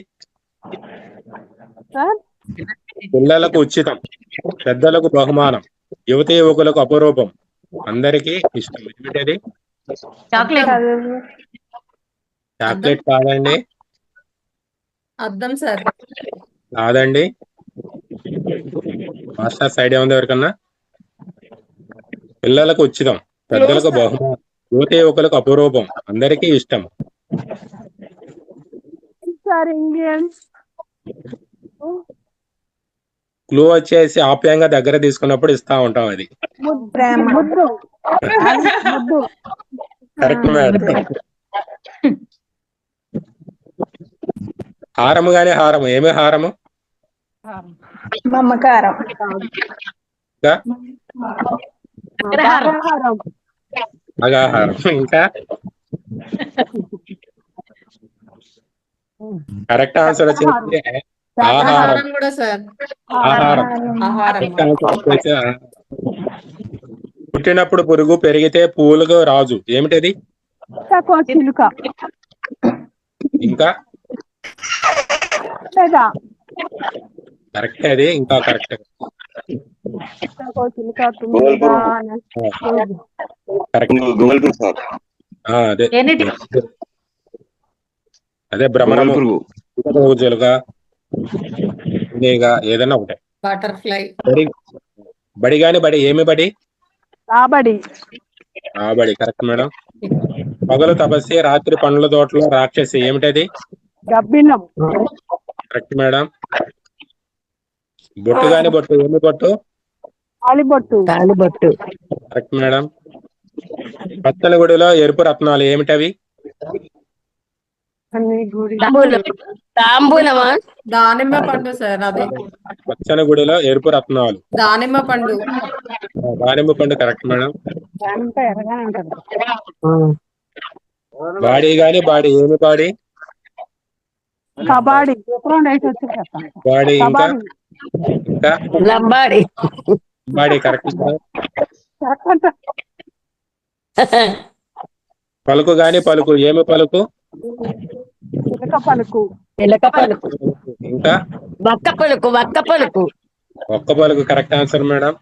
పిల్లలకు ఉచితం పెద్దలకు బహుమానం యువతి యువకులకు అపురూపం అందరికీ ఇష్టం ఏమిటది? చాక్లెట్. చాక్లెట్ కాదండి. అద్దం సార్. కాదండి. మాస్టర్స్ ఐడియా ఉంది ఎవరికన్నా? పిల్లలకు ఉచితం పెద్దలకు బహుమానం యువతి యువకులకు అపురూపం అందరికీ ఇష్టం. క్లూ వచ్చేసి ఆప్యాయంగా దగ్గర తీసుకున్నప్పుడు ఇస్తా ఉంటాం అది. Correct madam. హారము గాని హారము ఏమి హారము? మమ్మకారం. అగాహారం. ఇంకా కరెక్ట్ ఆన్సర్ వచ్చేసి ఆహారం. కూడా సార్. ఆహారం. పుట్టినప్పుడు పురుగు పెరిగితే పూలకు రాజు ఏమిటది? ఇంకా కరెక్ట్. అది ఇంకా కరెక్ట్. అదే భ్రమణము జలుగా ఏదైనా ఒకటే. బటర్ఫ్లై. బడి బడి గాని బడి ఏమి బడి? రాబడి. బడి కరెక్ట్ మేడం. పగలు తపస్సి రాత్రి పండ్ల తోటలో రాక్షసి ఏమిటది? గబ్బినం. Correct madam. బొట్టు గాని బొట్టు ఏమి బొట్టు? తాళిబొట్టు. తాళిబొట్టు. Correct madam. పచ్చని గుడిలో ఎరుపు రత్నాలు ఏమిటవి? తాంబూలం. తాంబూలమా? దానిమ్మ పండు సార్ అది. పచ్చని గుడిలో ఎరుపు రత్నాలు. దానిమ్మ పండు. దానిమ్మ పండు కరెక్ట్ మేడం. దానిమ్మ ఎర్రగానే ఉంటది. బాడీ గాని బాడీ ఏమి బాడీ? కబాడీ. ఎప్పుడు వేసి వచ్చింది కదా. బాడీ ఇంకా ఇంకా Lambadi. Body correct madam. Correct అంట. పలుకు గాని పలుకు ఏమి పలుకు? చిలక పలుకు. ఎలక పలుకు. ఇంకా వక్క పలుకు. వక్క పలుకు. ఒక్క పలుకు కరెక్ట్ ఆన్సర్ మేడం.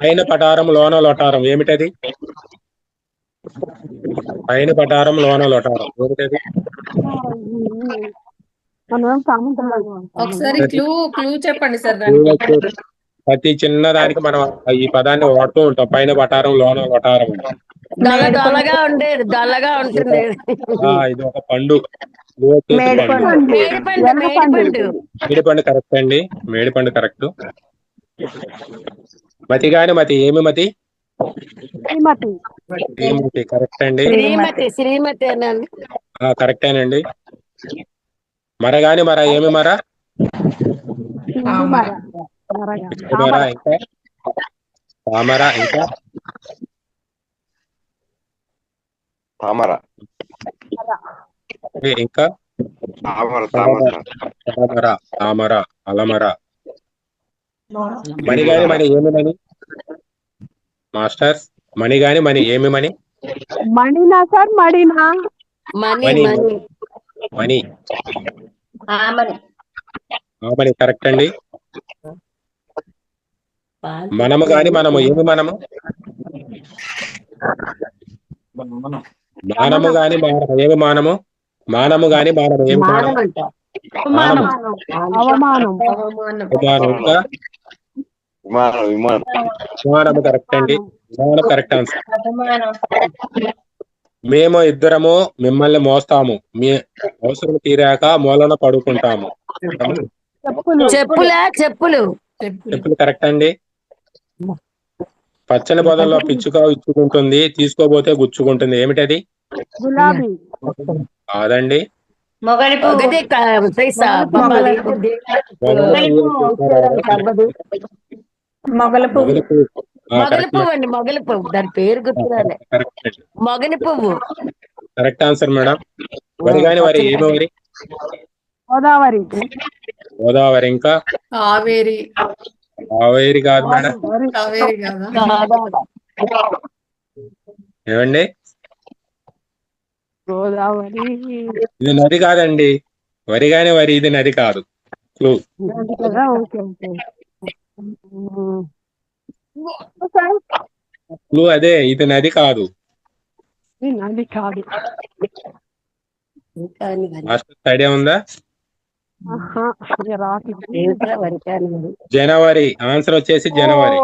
పైన పటారం లోన లొటారం ఏమిటది? పైన పటారం లోన లొటారం ఏమిటది? మనం సామంతరాలు. ఒకసారి క్లూ చెప్పండి సార్ దానికి. ప్రతి చిన్న దానికి మనం ఈ పదాన్ని వాడుతూ ఉంటాం. పైన పటారం లోన లొటారం. దొల్లగా ఉండేది. దొల్లగా ఉంటుంది. ఇది ఒక పండు. మేడిపండు కరెక్ట్ అండి. మేడిపండు కరెక్ట్. మతి గాని మతి ఏమి మతి? శ్రీమతి కరెక్ట్ అండి. శ్రీమతి అనండి. కరెక్టేనండి. మర గాని మర ఏమి మర? మర ఇంకా తామర ఇంకా తామర ఇంకా తామర తామర అలమర. మణి గాని మణి ఏమి మణి? మాస్టర్స్ మణి గాని మణి ఏమి మణి? మణినా సార్ మడినా? మణి మణి మణి కరెక్ట్ అండి. మనము గాని మనము ఏమి మనము? మానము గాని మానము ఏమి మానము? మానము గాని మానము ఏమి మానము? విమానము కరెక్ట్ అండి. విమానం కరెక్ట్ ఆన్సర్. మేము ఇద్దరము మిమ్మల్ని మోస్తాము. మీ అవసరం తీరాక మూలన పడుకుంటాము. చెప్పులు కరెక్ట్ అండి. పచ్చని పొదల్లో పిచ్చుక ఇచ్చుకుంటుంది, తీసుకోబోతే గుచ్చుకుంటుంది ఏమిటది? గులాబీ. కాదండి. మొగలి పువ్వు అండి. మొగలి పువ్వు. దాని పేరు గుర్తురాలే. మొగలి పువ్వు కరెక్ట్ ఆన్సర్ మేడం. వరి గాని వరి ఏమి వరి? గోదావరి. గోదావరి ఇంకా కావేరి. కావేరి కాదు మేడం. కావేరి కాదా? ఏమండి? గోదావరి. ఇది నది కాదండి. వరి గాని వరి ఇది నది కాదు. క్లూ క్లూ అదే. ఇది నది కాదు. నది కాదు. ఐడియా ఉందా? జనవరి. ఆన్సర్ వచ్చేసి జనవరి.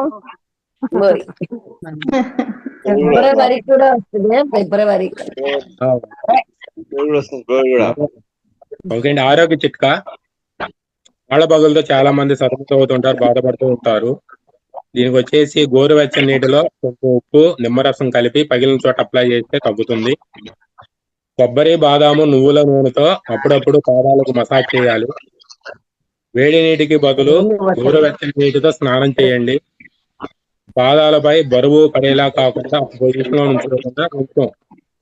ఫిబ్రవరి కూడా వస్తుంది. ఫిబ్రవరి. ఓకే అండి. ఆరోగ్య చిట్కా. కాళ్ళ పగులతో చాలా మంది సతమతం అవుతుంటారు, బాధపడుతూ ఉంటారు. దీనికి వచ్చేసి గోరువెచ్చని నీటిలో కొంచెం ఉప్పు నిమ్మరసం కలిపి పగిలిన చోట అప్లై చేస్తే తగ్గుతుంది. కొబ్బరి బాదాము నువ్వుల నూనెతో అప్పుడప్పుడు పాదాలకు మసాజ్ చేయాలి. వేడి నీటికి బదులు గోరువెచ్చని నీటితో స్నానం చేయండి. పాదాలపై బరువు పడేలా కాకుండా పొజిషన్ లో నుంచోకుండా కొంచెం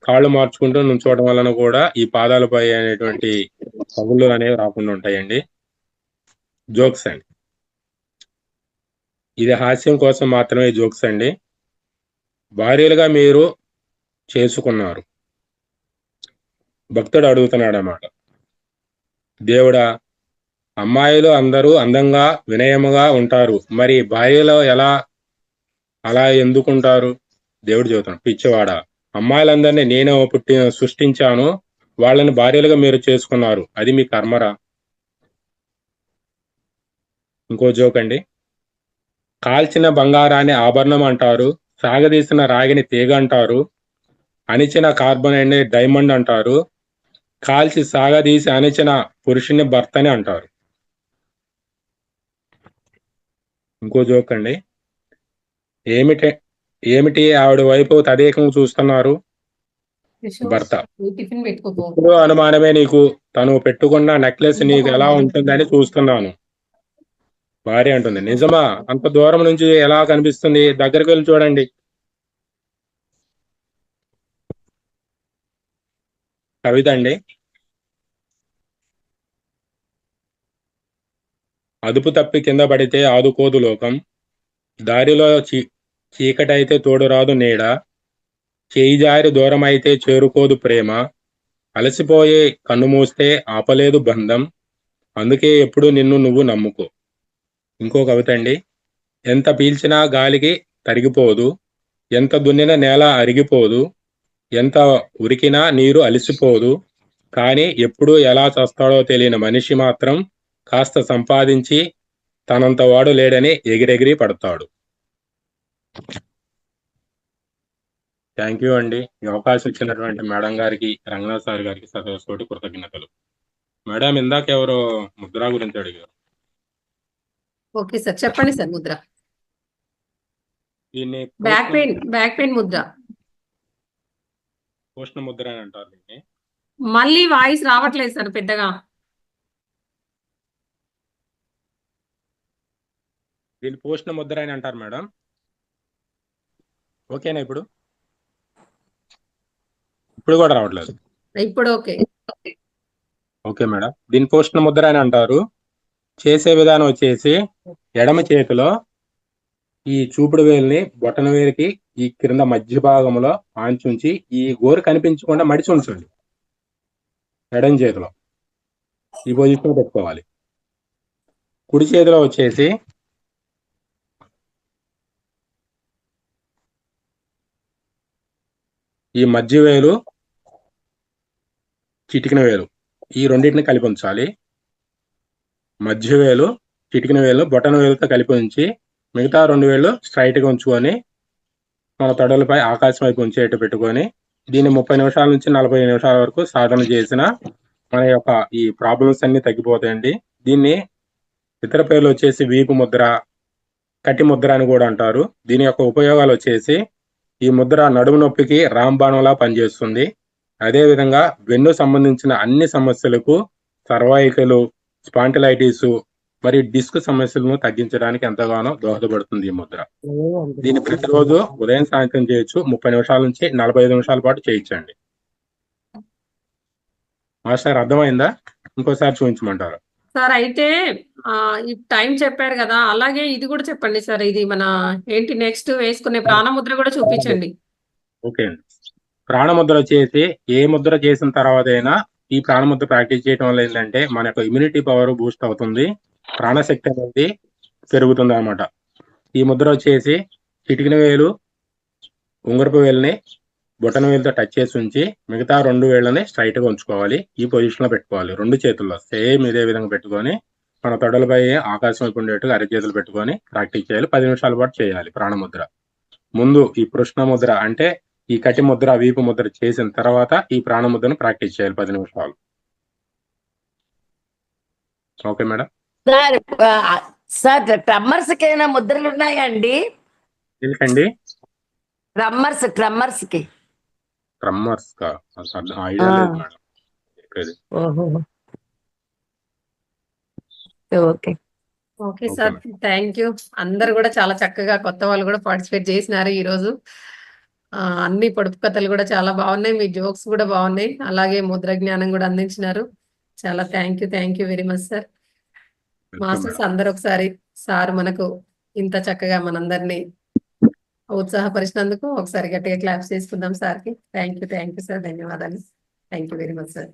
కాళ్ళు మార్చుకుంటూ నుంచోవడం వలన కూడా ఈ పాదాలపై అనేటువంటి పగుళ్ళు అనేవి రాకుండా ఉంటాయండి. జోక్స్ అండి. ఇది హాస్యం కోసం మాత్రమే జోక్స్ అండి. భార్యలుగా మీరు చేసుకున్నారు. భక్తుడు అడుగుతున్నాడు అన్నమాట, దేవుడా, అమ్మాయిలు అందరూ అందంగా వినయముగా ఉంటారు, మరి భార్యలో అలా ఎందుకుంటారు? దేవుడు చెబుతాడు, పిచ్చివాడా, అమ్మాయిలందరినీ నేను సృష్టించాను, వాళ్ళని భార్యలుగా మీరు చేసుకున్నారు, అది మీ కర్మరా. ఇంకో జోక్ అండి. కాల్చిన బంగారాన్ని ఆభరణం అంటారు, సాగదీసిన రాగిని తీగ అంటారు, అణిచిన కార్బన్ డైమండ్ అంటారు, కాల్చి సాగదీసి అణిచిన పురుషుని భర్తని అంటారు. ఇంకో జోక్ అండి. ఏమిటి ఆవిడ వైపు తదేకంగా చూస్తున్నారు? భర్త. టిఫిన్ పెట్టుకోపో. ఇప్పుడు అనుమానమే నీకు, తను పెట్టుకున్న నెక్లెస్ నీకు ఎలా ఉంటుందని చూస్తున్నాను. భార్య అంటుంది, నిజమా? అంత దూరం నుంచి ఎలా కనిపిస్తుంది? దగ్గరికి వెళ్ళి చూడండి. కవిత అండి. అదుపు తప్పి కింద పడితే ఆదుకోదు లోకం, దారిలో చీకటైతే తోడురాదు నీడ, చేయి జారి దూరం అయితే చేరుకోదు ప్రేమ, అలసిపోయే కన్ను మూస్తే ఆపలేదు బంధం, అందుకే ఎప్పుడు నిన్ను నువ్వు నమ్ముకో. ఇంకో కవిత అండి. ఎంత పీల్చినా గాలికి తరిగిపోదు, ఎంత దున్నిన నేల అరిగిపోదు, ఎంత ఉరికినా నీరు అలిసిపోదు, కానీ ఎప్పుడు ఎలా చస్తాడో తెలియని మనిషి మాత్రం కాస్త సంపాదించి తనంత వాడు లేడని ఎగిరెగిరి పడతాడు. థ్యాంక్ యూ అండి. ఈ అవకాశం ఇచ్చినటువంటి మేడం గారికి, రంగనాథ్ సార్ గారికి సదస్సుతోటి కృతజ్ఞతలు. మేడం, ఇందాక ఎవరో ముద్ర గురించి అడిగారు. ఓకే సార్, చెప్పండి సార్. ముద్ర దీన్ని బ్యాక్ పెయిన్ ముద్ర. పోషణ ముద్ర అని అంటారు దీన్ని. మళ్ళీ వాయిస్ రావట్లేదు సార్ పెద్దగా. దీన్ని పోషణ ముద్ర అని అంటారు మేడం. ఓకేనా? ఇప్పుడు కూడా రావట్లేదు. ఇప్పుడు ఓకే. Okay madam. దీన్ని పోషణ ముద్ర అని అంటారు. చేసే విధానం వచ్చేసి ఎడమ చేతిలో ఈ చూపుడు వేలుని బొటన వేలికి ఈ క్రింద మధ్య భాగంలో ఆంచుంచి ఈ గోరు కనిపించకుండా మడిచి ఉంచండి. ఎడమ చేతిలో ఈ పొజిషన్ పెట్టుకోవాలి. కుడి చేతిలో వచ్చేసి ఈ మధ్య వేలు, చిటికిన వేలు ఈ రెండింటిని కలిపి ఉంచాలి. మధ్య వేలు, చిటికిన వేలు బొటన వేలుతో కలిపి ఉంచి మిగతా 2 వేళ్ళు స్ట్రైట్గా ఉంచుకొని మన తొడలపై ఆకాశం వైపు ఉంచేట్టు పెట్టుకొని దీన్ని 30 నిమిషాల నుంచి 40 నిమిషాల వరకు సాధన చేసిన మన యొక్క ఈ ప్రాబ్లమ్స్ అన్ని తగ్గిపోతాయండి. దీన్ని ఇతర పేర్లు వచ్చేసి వీపు ముద్ర, కటి ముద్ర అని కూడా అంటారు. దీని యొక్క ఉపయోగాలు వచ్చేసి ఈ ముద్ర నడుము నొప్పికి రాంబాణంలా పనిచేస్తుంది. అదేవిధంగా వెన్ను సంబంధించిన అన్ని సమస్యలకు, సర్వైకల్, స్పాంటిలైటిస్ మరియు డిస్క్ సమస్యలను తగ్గించడానికి ఎంతగానో దోహదపడుతుంది ఈ ముద్ర. దీన్ని ప్రతిరోజు ఉదయం సాయంత్రం చేయొచ్చు. 30 నిమిషాల నుంచి 45 నిమిషాల పాటు చేయించండి. మాస్టర్ అర్థమైందా? ఇంకోసారి చూపించమంటారు సార్? అయితే ఈ టైం చెప్పారు కదా, అలాగే ఇది కూడా చెప్పండి సార్. ఇది మన ఏంటి నెక్స్ట్ వేసుకునే ప్రాణముద్ర కూడా చూపించండి. ఓకే అండి. ప్రాణముద్ర వచ్చేసి ఏ ముద్ర చేసిన తర్వాత అయినా ఈ ప్రాణముద్ర ప్రాక్టీస్ చేయడం వల్ల ఏంటంటే మన యొక్క ఇమ్యూనిటీ పవర్ బూస్ట్ అవుతుంది, ప్రాణశక్తి అనేది పెరుగుతుంది అన్నమాట. ఈ ముద్ర వచ్చేసి చిటికిన వేలు, ఉంగరపు వేలుని బొటన వేలుతో టచ్ చేసి ఉంచి మిగతా 2 వేళ్ళని స్ట్రైట్గా ఉంచుకోవాలి. ఈ పొజిషన్లో పెట్టుకోవాలి. 2 చేతుల్లో సేమ్ ఇదే విధంగా పెట్టుకొని మన తొడలపై ఆకాశం వైపు ఉండేట్టుగా అరచేతులు పెట్టుకొని ప్రాక్టీస్ చేయాలి. 10 నిమిషాల పాటు చేయాలి ప్రాణముద్ర. ముందు ఈ పృష్ణ ముద్ర అంటే ఈ కటి ముద్ర, వీపు ముద్ర చేసిన తర్వాత ఈ ప్రాణముద్రను ప్రాక్టీస్ చేయాలి 10 నిమిషాలు. Okay madam. సార్ ట్రమ్మర్స్ కి ఏమైనా ముద్రలు ఉన్నాయా అండి? ఎందుకండి? ట్రమ్మర్స్ కి ట్రమ్మర్స్ కా ఐడియా లేదు madam. Okay okay sir, thank you. అందరు కూడా చాలా చక్కగా, కొత్త వాళ్ళు కూడా పార్టిసిపేట్ చేసినారు ఈరోజు. అన్ని పొడుపు కథలు కూడా చాలా బాగున్నాయి, మీ జోక్స్ కూడా బాగున్నాయి, అలాగే ముద్ర జ్ఞానం కూడా అందించినారు. చాలా thank you very much sir. Masters అందరు ఒకసారి సార్ మనకు ఇంత చక్కగా మనందరినీ ఉత్సాహపరిచినందుకు ఒకసారి గట్టిగా క్లాప్స్ చేసుకుందాం సార్కి. థ్యాంక్ యూ సార్, ధన్యవాదాలు. Thank you very much sir.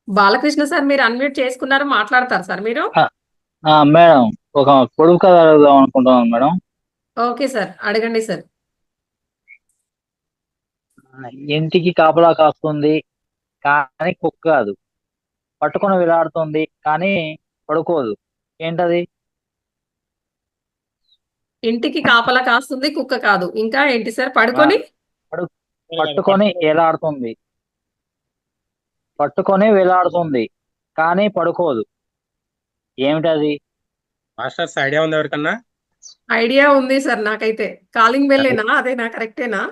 Balakrishna sir, మీరు అన్మ్యూట్ చేసుకున్నారు, మాట్లాడతారు సార్ మీరు. మేడం, ఒక పొడుపు కథ అడుగుదాం అనుకుంటున్నాను మేడం. ఓకే సార్, అడగండి సార్. ఇంటికి కాపలా కాస్తుంది కానీ కుక్క కాదు, పట్టుకొని వేలాడుతుంది కానీ పడుకోదు. ఏంటది? ఇంటికి కాపలా కాస్తుంది, కుక్క కాదు. ఇంకా ఏంటి సార్? ఆ, పడుకొని పడు పట్టుకొని వేలాడుతుంది, పట్టుకొని వేలాడుతుంది కానీ పడుకోదు. ఏమిటది? మాస్టర్స్ ఐడియా ఉంది ఎవరికన్నా? ఐడియా ఉంది సార్ నాకైతే. కాలింగ్ బెల్లేనా? అదేనా? కరెక్టేనా?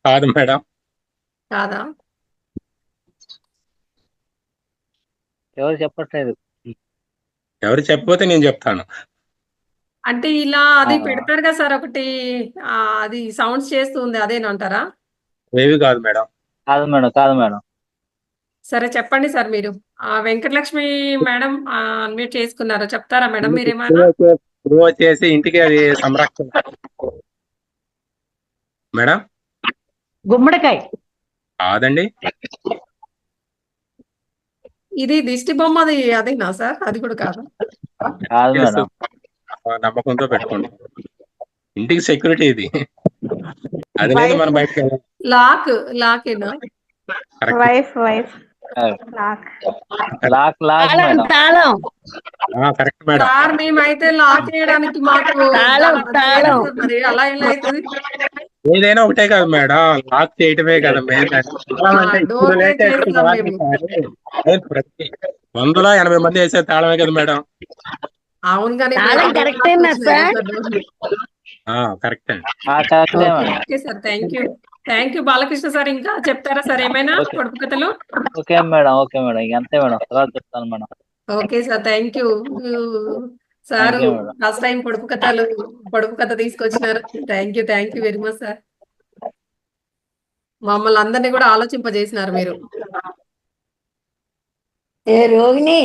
కాదు మేడం. కాదా? ఎవరు చెప్పట్లేదు. ఎవరు చెప్పకపోతే నేను చెప్తాను. అంటే ఇలా ఆ, అది పెడతారు కదా సార్ ఒకటి, అది సౌండ్స్ చేస్తూ ఉంది, అదేనంటారా? ఏవి కాదు మేడం. కాదు మేడం, కాదు మేడం. సరే చెప్పండి సార్ మీరు. వెంకటలక్ష్మి మేడం అన్మ్యూట్ చేసుకున్నారు, చెప్తారా మేడం మీరేమైనా? ఇప్పుడు వచ్చేసి ఇంటికి అది సంరక్షణ మేడం. గుమ్మడికాయ. కాదండి. ఇది దిష్టి బొమ్మది అదేనా సార్? అది కూడా కాదు. కాదు తెలుసు. మేడం. నమ్మకంతో పెట్టుకోండి. ఇంటికి సెక్యూరిటీ ఇది. అది లేదు మనం బయటకు వెళ్ళాలి. లాకేనా? కరెక్ట్. Wife lock madam. తాళం కరెక్ట్ మేడం. సార్ మేమైతే లాక్ చేయడానికి మాకు తాళం తాళం మరి అలా ఎలా అవుతుంది? ఏదైనా ఒకటే కదా మేడం, లాక్ చేయటమే కదా మెయిన్. అంటే ఇప్పుడు డోర్ లేటెస్ట్ చేస్తాం వాడిని మేము. కాదు, ప్రతి 180 మంది వేసే తాళమే కదా మేడం. అవును కానీ తాళం కరెక్టేనా సార్? కరెక్ట్ అండి. కరెక్టే madam. Okay sir, thank you Balakrishna sir. ఇంకా చెప్తారా సార్ ఏమైనా ఓకే. పొడుపు కథలు? Okay madam, okay madam. ఇక అంతే మేడం, తర్వాత చెప్తాను madam. Okay sir, thank you sir. Thank you madam. First time పొడుపు కథ తీసుకొచ్చినారు. Thank you very much sir. మమ్మల్ని అందరినీ కూడా ఆలోచింపజేసినారు మీరు. ఏ రోహిణి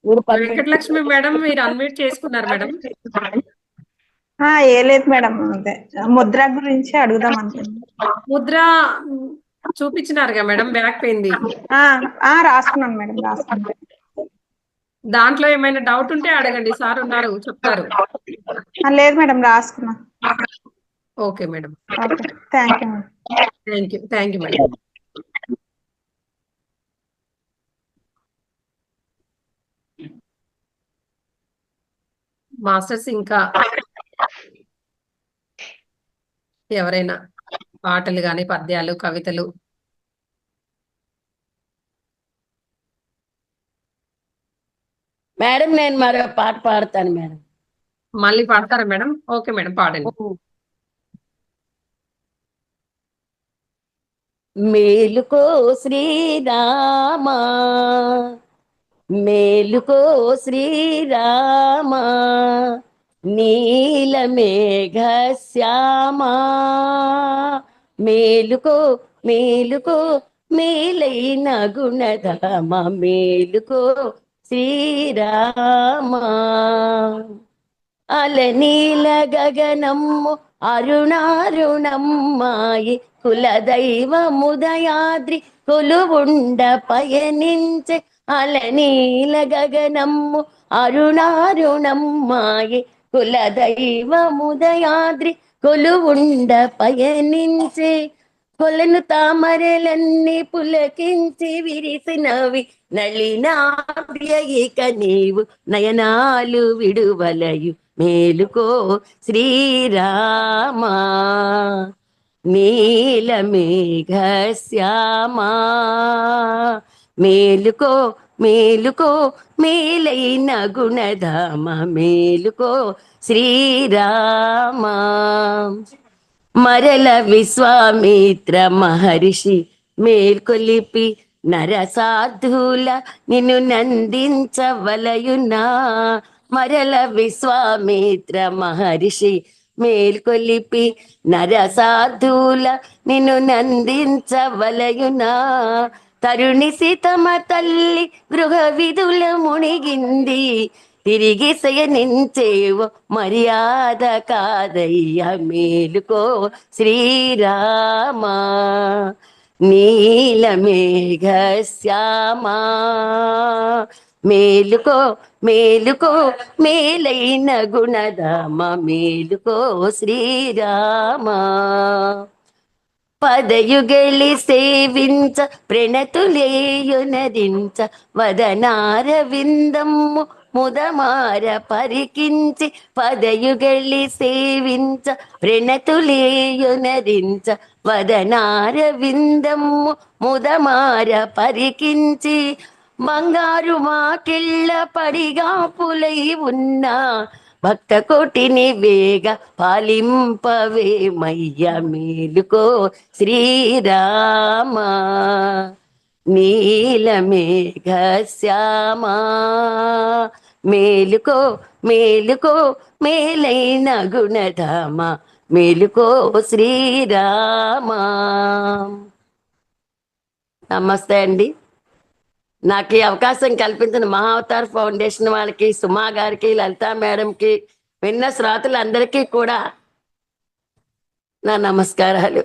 వెంకటలక్ష్మి మేడం మీరు అన్మ్యూట్ చేసుకున్నారు మేడం. ఏ లేదు మేడం, అదే ముద్ర గురించి అడుగుదాం అనుకున్నాను. Mudra చూపించినారుగా madam, back పెయిన్ది. రాసుకున్నాను మేడం, రాసుకున్నాను. దాంట్లో ఏమైనా డౌట్ ఉంటే అడగండి, సార్ ఉన్నారు చెప్తారు. లేదు మేడం, రాసుకున్నా. Okay madam, okay, thank you madam. Thank you madam. Masters ఇంకా ఎవరైనా పాటలు కానీ, పద్యాలు, కవితలు? మేడం నేను మరో పాట పాడతాను మేడం. మళ్ళీ పాడతారా మేడం? ఓకే మేడం, పాడండి. మేలుకో శ్రీరామా, మేలుకో శ్రీరామా, నీల మేఘ శ్యామా, మేలుకో మేలుకో మేలైన గుణధామ, మేలుకో శ్రీరామా. అలనీల గగనమ్ము అరుణారుణమ్మాయి, కులదైవముదయాద్రి కొలువుండ పయనించే, అలనీల గగనమ్ము అరుణారుణమ్మాయి, కులదైవముదయాద్రి కొలువుండ పయనించే, కొలను తామరలన్నీ పులకించి విరిసినవి, నళినాభ్యయిక నీవు నయనాలు విడువలయు, మేలుకో శ్రీరామా, నీల మేఘ శ్యామా, మేలుకో మేలుకో మేలైన గుణధామ, మేలుకో శ్రీరామా. మరల విశ్వామిత్ర మహర్షి మేల్కొలిపి, నరసాధుల నిన్ను నందించవలయునా, మరల విశ్వామిత్ర మహర్షి మేల్కొలిపి, నరసాధుల నిన్ను నందించవలయునా, తరుణి సీతమ్మ తల్లి గృహ విధుల మునిగింది, తిరిగి శయనించేవో మర్యాద కాదయ్య, మేలుకో శ్రీరామా, నీల మేఘ శ్యామా, మేలుకో మేలుకో మేలైన గుణధామ, మేలుకో శ్రీరామా. పదయుగళి సేవించ ప్రణతులేయునరించ వదనార విందమ్ము ముదమార పరికించి పదయుగళి సేవించ ప్రణతులేయునరించ వదనార విందమ్ము ముదమార పరికించి బంగారు మాకిళ్ళ పడిగా పులై ఉన్నా భక్త కోటిని వేగ పాలింపవే మయ్య మేలుకో శ్రీరామ నీలమేఘ శ్యామ మేలుకో మేలుకో మేలైన గుణధామ మేలుకో శ్రీరామ. నమస్తే అండి. నాకు ఈ అవకాశం కల్పించిన మహావతార్ ఫౌండేషన్ వాళ్ళకి, సుమా గారికి, లలిత మేడంకి, విన్న శ్రోతలందరికీ కూడా నా నమస్కారాలు.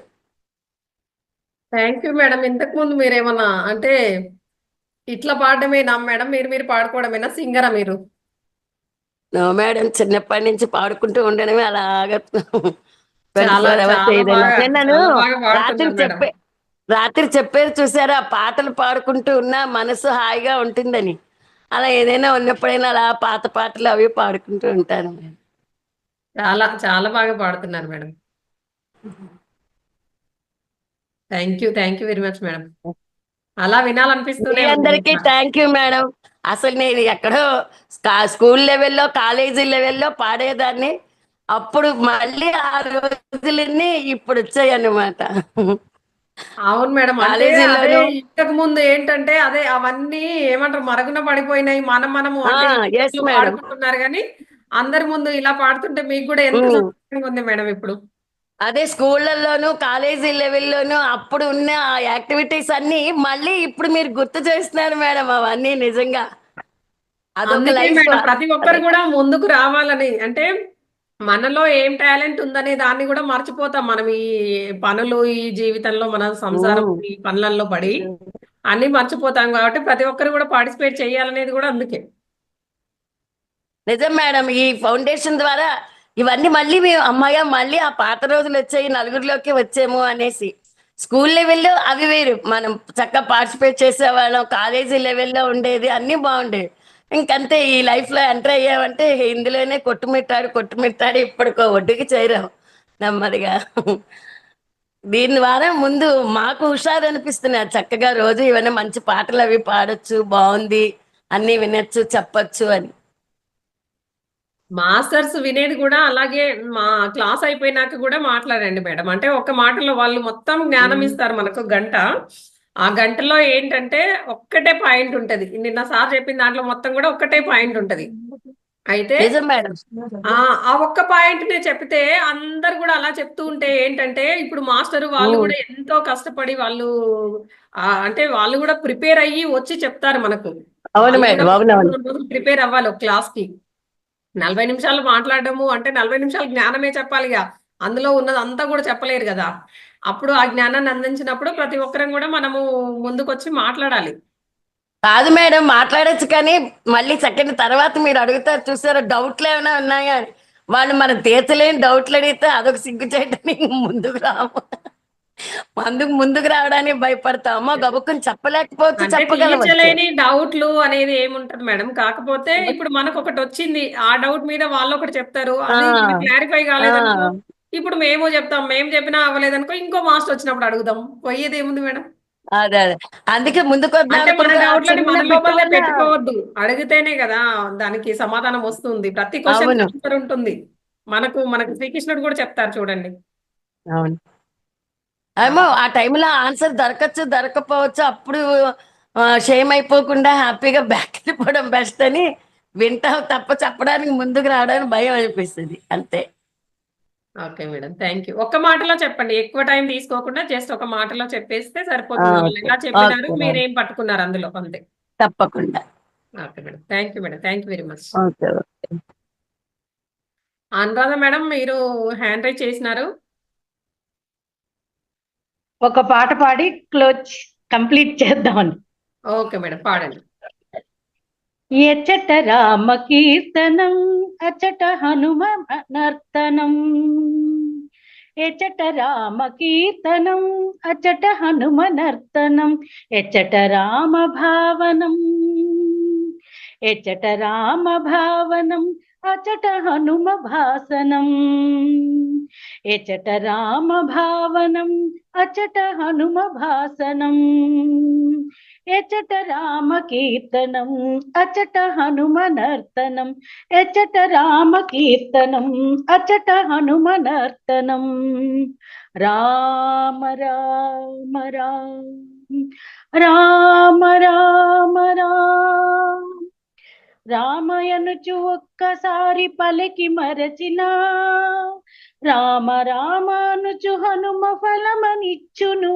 Thank you madam. ఇంతకు ముందు మీరేమన్నా అంటే ఇట్లా పాడడమేనా మేడం? మీరు పాడుకోవడమేనా? సింగరా మీరు? నో మేడం, చిన్నప్పటి నుంచి పాడుకుంటూ ఉండడమే అలాగా చాలా నన్ను బాగా పాడుతున్నారు మేడం. రాత్రి చెప్పేది చూసారా, పాటలు పాడుకుంటూ ఉన్నా మనసు హాయిగా ఉంటుందని. అలా ఏదైనా ఉన్నప్పుడైనా అలా పాత పాటలు అవి పాడుకుంటూ ఉంటాను మేడం. చాలా చాలా బాగా పాడుతున్నారు madam. Thank you very much madam. అలా వినాలనిపిస్తూనే ఉంది. అందరికీ థ్యాంక్ యూ మేడం. అసలు నేను ఎక్కడో స్కూల్ లెవెల్లో, కాలేజీ లెవెల్లో పాడేదాన్ని. అప్పుడు మళ్ళీ ఆ రోజులన్నీ ఇప్పుడు వచ్చాయి అన్నమాట. అవును మేడం. అంటే అదే కాలేజీలోను ఇంతకు ముందు ఏంటంటే అదే అవన్నీ ఏమంటారు మరుగున పడిపోయినాయి. మనము అంటే ఎస్ ఇంట్లో మేడం. పాడుకుంటున్నారు కానీ అందరి ముందు ఇలా పాడుతుంటే మీకు కూడా ఎంత సంతోషంగా ఉంది మేడం ఇప్పుడు. అదే స్కూళ్ళల్లోనూ కాలేజీ లెవెల్లోనూ అప్పుడు ఉన్న ఆ యాక్టివిటీస్ అన్ని మళ్ళీ ఇప్పుడు మీరు గుర్తు చేస్తున్నారు మేడం. అవన్నీ నిజంగా అదొక అందుకే లైఫ్. మేడం ప్రతి ఒక్కరు కూడా ముందుకు రావాలని, అంటే మనలో ఏం టాలెంట్ ఉందనే దాన్ని కూడా మర్చిపోతాం మనం ఈ పనులు, ఈ జీవితంలో మన సంసారం, ఈ పనులలో పడి అన్ని మర్చిపోతాం. కాబట్టి ప్రతి ఒక్కరు కూడా పార్టిసిపేట్ చేయాలనేది కూడా అందుకే. నిజం మేడం. ఈ ఫౌండేషన్ ద్వారా ఇవన్నీ మళ్ళీ మేము అమ్మాయి మళ్ళీ ఆ పాత రోజులు వచ్చాయి, నలుగురిలోకి వచ్చాము అనేసి. స్కూల్ లెవెల్లో అవి వేరు, మనం చక్కగా పార్టిసిపేట్ చేసేవాళ్ళం. కాలేజీ లెవెల్లో ఉండేది అన్నీ బాగుండేవి. ఇంకంతే ఈ లైఫ్ లో ఎంటర్ అయ్యామంటే ఇందులోనే కొట్టుమిట్టాడు ఇప్పటికో ఒడ్డుకి చేరాం నెమ్మదిగా. దీని ద్వారా ముందు మాకు హుషారు అనిపిస్తున్నారు. చక్కగా రోజు ఇవన్నీ మంచి పాటలు అవి పాడొచ్చు, బాగుంది, అన్ని వినొచ్చు, చెప్పొచ్చు అని. మాస్టర్స్ వినేది కూడా అలాగే. మా క్లాస్ అయిపోయినాక కూడా మాట్లాడండి మేడం. అంటే ఒక మాటలో వాళ్ళు మొత్తం జ్ఞానం ఇస్తారు మనకు గంట. ఆ గంటలో ఏంటంటే ఒక్కటే పాయింట్ ఉంటది. నిన్న సార్ చెప్పిన దాంట్లో మొత్తం కూడా ఒక్కటే పాయింట్ ఉంటది. అయితే నిజం మేడం. ఆ ఒక్క పాయింట్ నే చెప్తే అందరు కూడా అలా చెప్తూ ఉంటే ఏంటంటే ఇప్పుడు మాస్టర్ వాళ్ళు కూడా ఎంతో కష్టపడి వాళ్ళు అంటే వాళ్ళు కూడా ప్రిపేర్ అయ్యి వచ్చి చెప్తారు మనకు. అవును మేడం, అవునవును. ప్రిపేర్ అవ్వాలి ఒక క్లాస్ కి. 40 నిమిషాలు మాట్లాడడము అంటే 40 నిమిషాలు జ్ఞానమే చెప్పాలిగా. అందులో ఉన్నది అంతా కూడా చెప్పలేరు కదా. అప్పుడు ఆ జ్ఞానాన్ని అందించినప్పుడు ప్రతి ఒక్కరం కూడా మనము ముందుకొచ్చి మాట్లాడాలి. కాదు మేడం, మాట్లాడొచ్చు కానీ మళ్ళీ సెకండ్ తర్వాత మీరు అడుగుతారు చూసారా, డౌట్లు ఏమైనా ఉన్నాయా అని. వాళ్ళు మనం తీర్చలేని డౌట్లు అడిగితే అదొక సిగ్గు చేయడానికి ముందుకు రావడానికి భయపడతామో, గబుక్కుని చెప్పలేకపోతే అంటే చెప్పగలవచ్చు. తీర్చలేని డౌట్లు అనేది ఏముంటది మేడం. కాకపోతే ఇప్పుడు మనకు ఒకటి వచ్చింది, ఆ డౌట్ మీద వాళ్ళు ఒకటి చెప్తారు, అది క్లారిఫై కాలేదనుకో ఇప్పుడు మేము చెప్తాం, మేము చెప్పినా అవ్వలేదనుకో ఇంకో మాస్టర్ వచ్చినప్పుడు అడుగుదాం. పోయేది ఏముంది మేడం. అదే అందుకే ముందుకు అంటే మన డౌట్లని మన లోపలే పెట్టుకోవద్దు, అడిగితేనే కదా దానికి సమాధానం వస్తుంది. ప్రతి క్వశ్చన్ ఆన్సర్ ఉంటుంది. మనకు శ్రీకృష్ణుడు కూడా చెప్తారు చూడండి. అవును ఏమో ఆ టైంలో ఆన్సర్ దొరకపోవచ్చు. అప్పుడు షేమ్ అయిపోకుండా హ్యాపీగా బ్యాక్ వెళ్ళిపోవడం బెస్ట్ అని వింటాం తప్ప చెప్పడానికి ముందుకు రావడానికి భయం అనిపిస్తుంది అంతే. Okay madam, thank you. ఒక్క మాటలో చెప్పండి, ఎక్కువ టైం తీసుకోకుండా జస్ట్ ఒక మాటలో చెప్పేస్తే సరిపోతుంది. వాళ్ళు ఎలా చెప్పినారు, మీరేం పట్టుకున్నారు అందులో, అంతే. తప్పకుండా. Okay madam, thank you madam, thank you very much. Okay. Anuradha madam మీరు హ్యాండ్ రైజ్ చేసినారు. ఒక పాట పాడి క్లోజ్ కంప్లీట్ చేద్దామని. ఓకే మేడం, పాడండి. ఎచ్చట రామ కీర్తనం అచ్చట హనుమ నర్తనం ఎచట రామ కీర్తనం అచట హనుమనర్తనం ఎచట రామ భావనం ఎచట రామ భావనం అచట హనుమ భాసనం ఎచట రామ భావనం అచట హనుమ భాసనం ఎచట రామ కీర్తనం అచట హనుమనర్తనం ఎచట రామ కీర్తనం అచట హనుమనర్తనం రామ రామ రామ రామ రామ రామయనుచు ఒక్కసారి పలికి మరచిన రామ రామనుచు హనుమ ఫలమనిచ్చును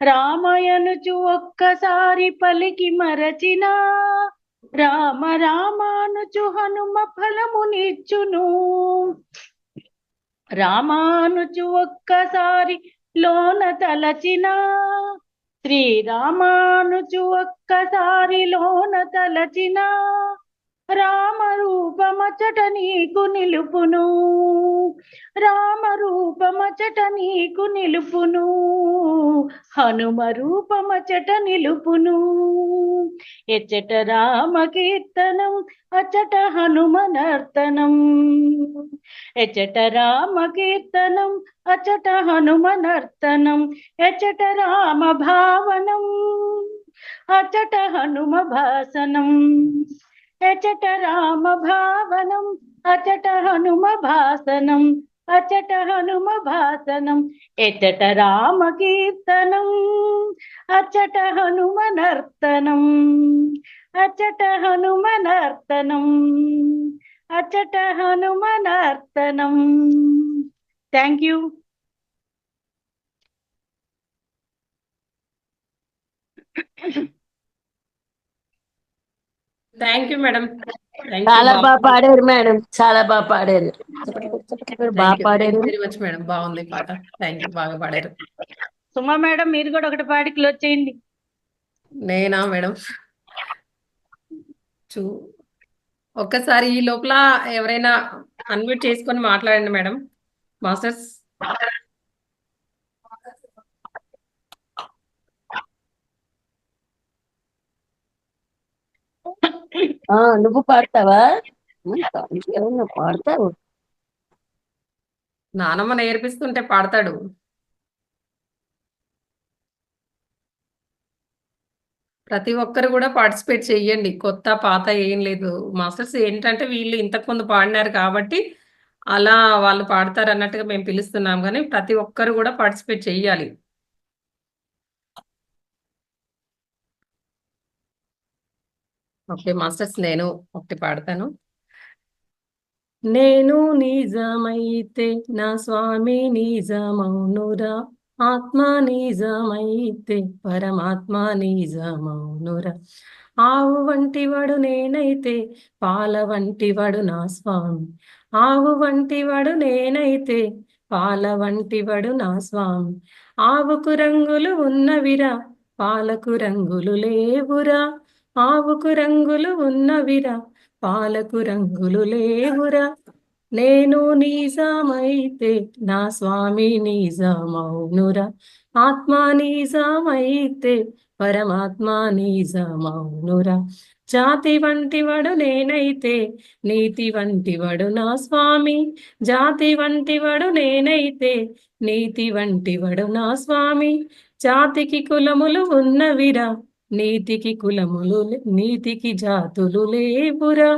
రామయనుచు ఒక్కసారి పలికి మరచిన రామ రామానుచు హనుమ ఫలమునిచ్చును రామానుచు ఒక్కసారి లోన తలచిన శ్రీరామానుచు ఒక్కసారి లోన తలచిన రామ రూపమచట నీకు నిలుపును రామ రూపమచట నీకు నిలుపును హనుమ రూపమచట నిలుపును ఎచ్చట రామ కీర్తనం అచట హనుమనర్తనం ఎచ్చట రామ కీర్తనం అచట హనుమనర్తనం ఎచ్చట రామ భావనం అచట హనుమ భాసనం ఎచట రామ భావనం అచట హనుమ భాసనం అచట హనుమ భాసనం ఎచట రామ కీర్తనం అచట హనుమనర్తనం అచట హనుమనర్తనం అచట హనుమనర్తనం. Thank you. Thank you madam. చాలా బాగా పాడారు మేడం, చాలా బాగా పాడారు, బాగా పాడారు. వెరీ మచ్ మేడం, బాగుంది పాట. థ్యాంక్ యూ, బాగా పాడారు. సుమా మేడం మీరు కూడా ఒకటి పాడి క్లోజ్ చేయండి. నేనా మేడం? ఒక్కసారి ఈ లోపల ఎవరైనా అన్మ్యూట్ చేసుకొని మాట్లాడండి మేడం. మాస్టర్స్ నువ్వు పాడతావా? ఏమన్నా పాడతావు? నానమ్మ నేర్పిస్తుంటే పాడతాడు. ప్రతి ఒక్కరు కూడా పార్టిసిపేట్ చెయ్యండి. కొత్త పాత ఏం లేదు. మాస్టర్స్ ఏంటంటే వీళ్ళు ఇంతకుముందు పాడినారు కాబట్టి అలా వాళ్ళు పాడతారు అన్నట్టుగా మేము పిలుస్తున్నాం, కానీ ప్రతి ఒక్కరు కూడా పార్టిసిపేట్ చెయ్యాలి. ఓకే మాస్టర్స్, నేను ఒకటి పాడతాను. నేను నిజమైతే నా స్వామి నిజమౌనురా, ఆత్మ నిజమైతే పరమాత్మ నిజమౌనురా. ఆవు వంటివాడు నేనైతే పాల వంటివాడు నా స్వామి, ఆవు వంటివాడు నేనైతే పాల వంటివాడు నా స్వామి. ఆవుకు రంగులు ఉన్నవిరా, పాలకు రంగులు లేవురా, ఆవుకు రంగులు ఉన్నవిరా, పాలకు రంగులు లేవురా. నేను నిజమైతే నా స్వామి నిజమౌనురా, ఆత్మ నిజమైతే పరమాత్మ నిజమౌనురా. జాతి వంటివాడు నేనైతే నీతి వంటివాడు నా స్వామి, జాతి వంటివాడు నేనైతే నీతి వంటివాడు నా స్వామి. జాతికి కులములు ఉన్నవిరా, నీతికి కులములు నీతికి జాతులు లేవురా,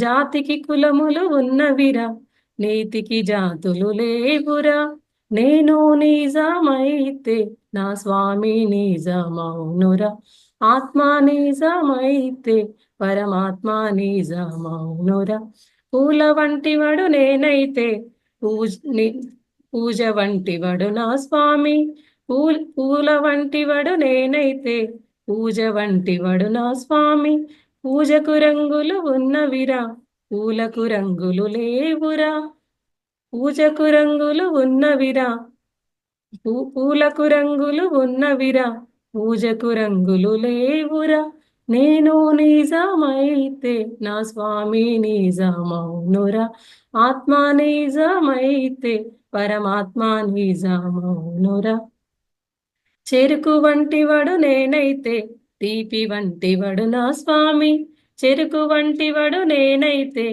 జాతికి కులములు ఉన్నవిరా, నీతికి జాతులు లేవురా. నేను నిజమైతే నా స్వామి నిజమౌనురా, ఆత్మ నిజమైతే పరమాత్మ నిజమౌనురా. పూల వంటివాడు నేనైతే పూజ వంటివాడు నా స్వామి, పూల వంటివాడు నేనైతే పూజ వంటివాడు నా స్వామి. పూజకు రంగులు ఉన్నవిరా, పూలకు రంగులు లేవురా, పూజకు రంగులు ఉన్నవిరా, పూలకు రంగులు ఉన్నవిరా, పూజకు రంగులు లేవురా. నేను నిజమైతే నా స్వామి నిజమౌనురా, ఆత్మ నిజమైతే పరమాత్మ నిజమౌనురా. చెరుకు వంటివాడు నేనైతే తీపి వంటివాడు నా స్వామి, చెరుకు వంటివాడు నేనైతే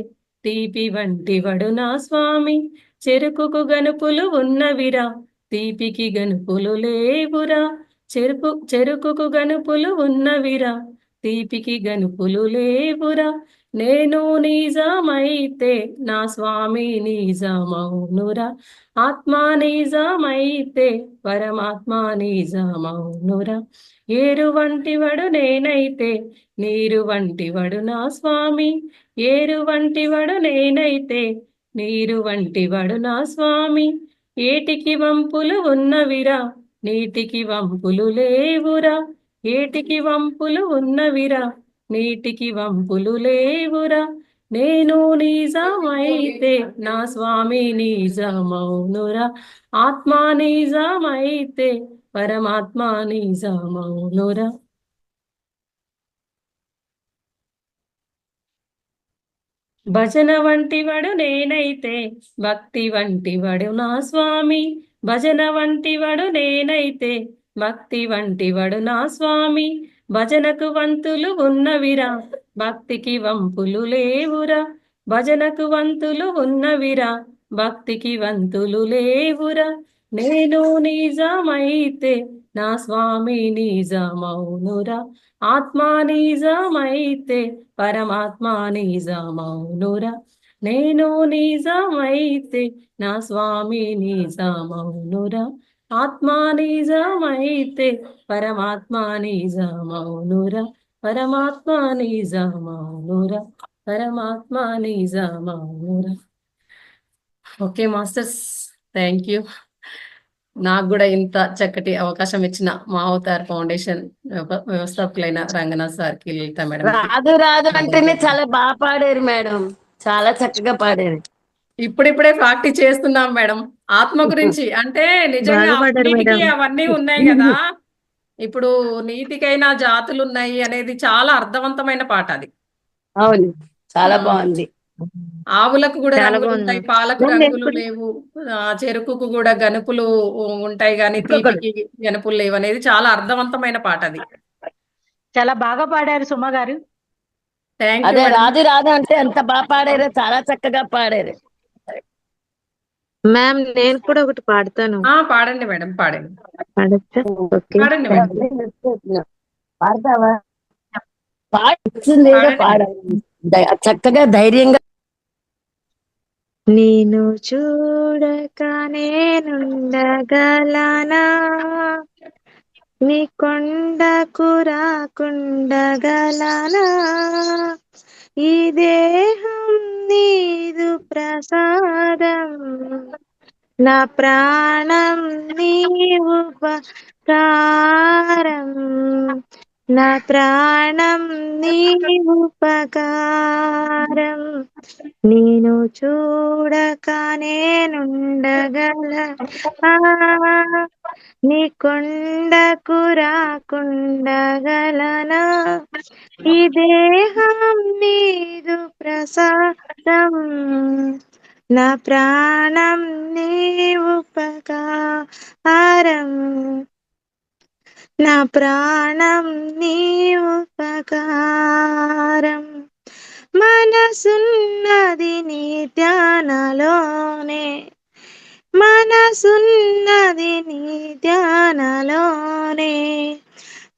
తీపి వంటివాడు నా స్వామి. చెరుకుకు గనుపులు ఉన్నవిరా, తీపికి గనుపులు లేవురా. చెరుకుకు గనుపులు ఉన్నవిరా, తీపికి గనుపులు లేవురా. నేను నిజమైతే నా స్వామి నిజమౌనురా, ఆత్మ నిజమైతే పరమాత్మ నిజమౌనురా. ఏరు వంటివాడు నేనైతే నీరు వంటివాడు నా స్వామి, ఏరు వంటివాడు నేనైతే నీరు వంటివాడు నా స్వామి. ఏటికి వంపులు ఉన్నవిరా, నీటికి వంపులు లేవురా. ఏటికి వంపులు ఉన్నవిరా, నీటికి వంపులు లేవురా. నేను నిజమైతే నా స్వామి నిజమౌనురా, ఆత్మ నిజమైతే పరమాత్మ నిజమౌనురా. భజన వంటివాడు నేనైతే భక్తి వంటివాడు నా స్వామి, భజన వంటివాడు నేనైతే భక్తి వంటివాడు నా స్వామి. భజనకు వంతులు ఉన్నవిరా, భక్తికి వంపులు లేవురా. భజనకు వంతులు ఉన్నవిరా, భక్తికి వంతులు లేవురా. నేను నిజమైతే నా స్వామి నిజమౌనురా, ఆత్మ నిజమైతే పరమాత్మ నిజమౌనురా. నేను నిజమైతే నా స్వామి నిజమౌనురా, ఆత్మ నిజమైతే పరమాత్మ నిజమౌనురా. పరమాత్మ నిజమౌనురా, పరమాత్మ నిజమౌనురా. Okay masters, thank you. నాకు కూడా ఇంత చక్కటి అవకాశం ఇచ్చిన మా అవతార్ ఫౌండేషన్ వ్యవస్థాపకులైన రంగనాథ్ సార్కి, లలిత మేడం, రాదు రాదు అంటేనే చాలా బాగా పాడారు మేడం, చాలా చక్కగా పాడారు. ఇప్పుడిప్పుడే ప్రాక్టీస్ చేస్తున్నాం మేడం ఆత్మ గురించి. అంటే నిజంగా అన్నిటికీ అవన్నీ ఉన్నాయి కదా, ఇప్పుడు నీతికైనా జాతులు ఉన్నాయి అనేది చాలా అర్థవంతమైన పాట అది. అవును, చాలా బాగుంది. ఆవులకు కూడా రంగులు ఉంటాయి, పాలకు రంగులు లేవు, చెరుకుకు కూడా గనుపులు ఉంటాయి కానీ తీపికి గనుపులు లేవు అనేది చాలా అర్థవంతమైన పాట అది. చాలా బాగా పాడారు సుమ గారు. థ్యాంక్ యూ అదే మేడం. రాదు రాదు అంటే ఎంత బాగా పాడారో, చాలా చక్కగా పాడారు. మ్యామ్ నేను కూడా ఒకటి పాడతాను. పాడండి మేడం, పాడండి. పాడచ్చా? ఓకే. పాడండి మేడం. పాడతావా? పాడింది పాడాలి చక్కగా, ధైర్యంగా. నేను చూడక నేనుండగలనా, నీ కొండకు రాకుండగలనా, ఈ దేహం నీదు ప్రసాదం, నా ప్రాణం నీవు ఉపకారం, నా ప్రాణం నీవు ఉపకారం. నేను చూడక నేనుండగలనా, నీ కొండకు రాకుండగలనా, ఈ దేహం నీదు ప్రసాదం, నా ప్రాణం నీవు ఉపకారం, నా ప్రాణం నీవు ఉపకారం. మనసున్నది నీ ధ్యానలోనే, మనసున్నది నీ ధ్యానలోనే,